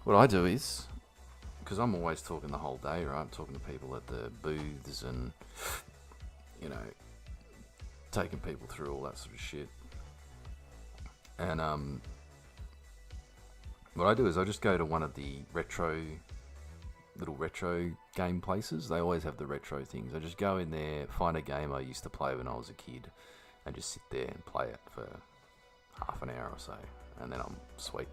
[SPEAKER 1] What I do is, because I'm always talking the whole day, right? I'm talking to people at the booths and, you know, taking people through all that sort of shit. And what I do is I just go to one of the little retro game places. They always have the retro things. I just go in there, find a game I used to play when I was a kid, and just sit there and play it for half an hour or so, and then I'm sweet.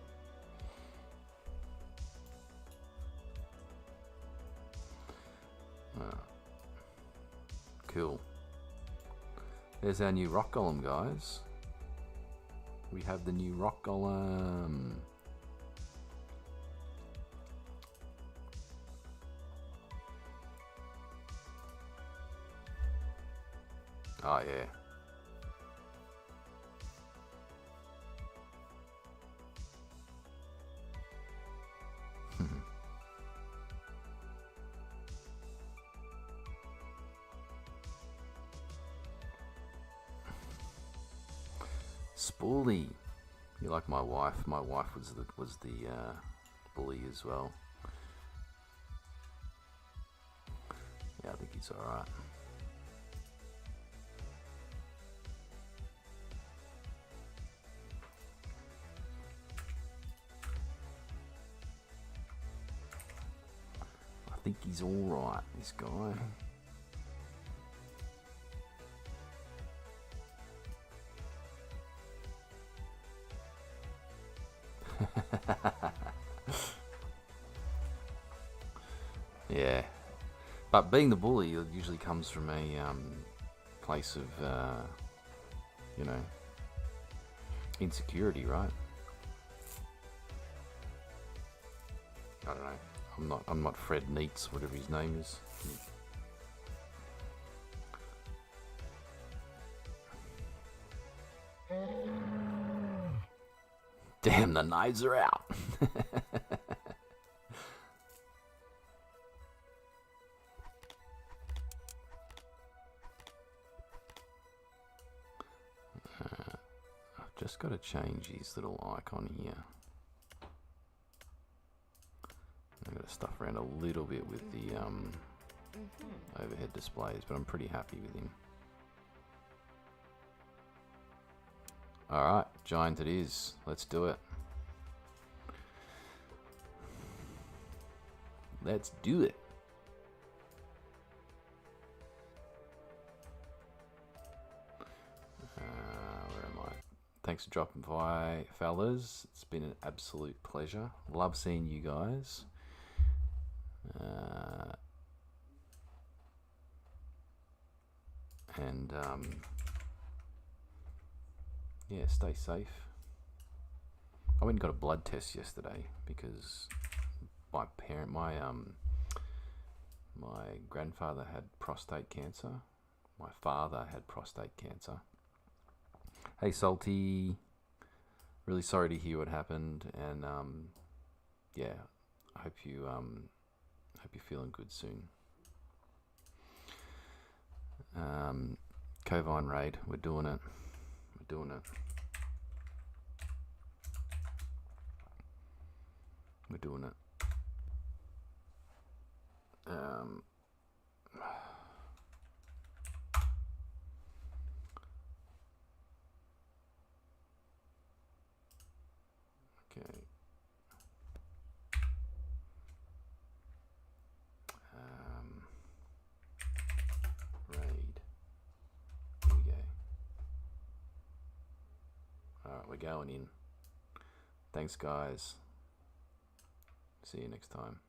[SPEAKER 1] Cool. There's our new rock golem, guys. We have the new rock golem. Oh yeah. Spoolie. You like my wife? My wife was the bully as well. Yeah, I think he's alright. I think he's alright, this guy. Yeah, but being the bully usually comes from a place of you know, insecurity, right? I don't know. I'm not Fred Neats, whatever his name is. Damn, the knives are out. I've just got to change his little icon here. I've got to stuff around a little bit with the overhead displays, but I'm pretty happy with him. Alright, giant it is. Let's do it. Let's do it. Where am I? Thanks for dropping by, fellas. It's been an absolute pleasure. Love seeing you guys. And yeah, stay safe. I went and got a blood test yesterday because my grandfather had prostate cancer. My father had prostate cancer. Hey Salty, really sorry to hear what happened, and yeah, I hope you're feeling good soon. Covine raid, we're doing it. We're doing it. We're doing it. Okay. Raid. Here we go. Alright, we're going in. Thanks, guys. See you next time.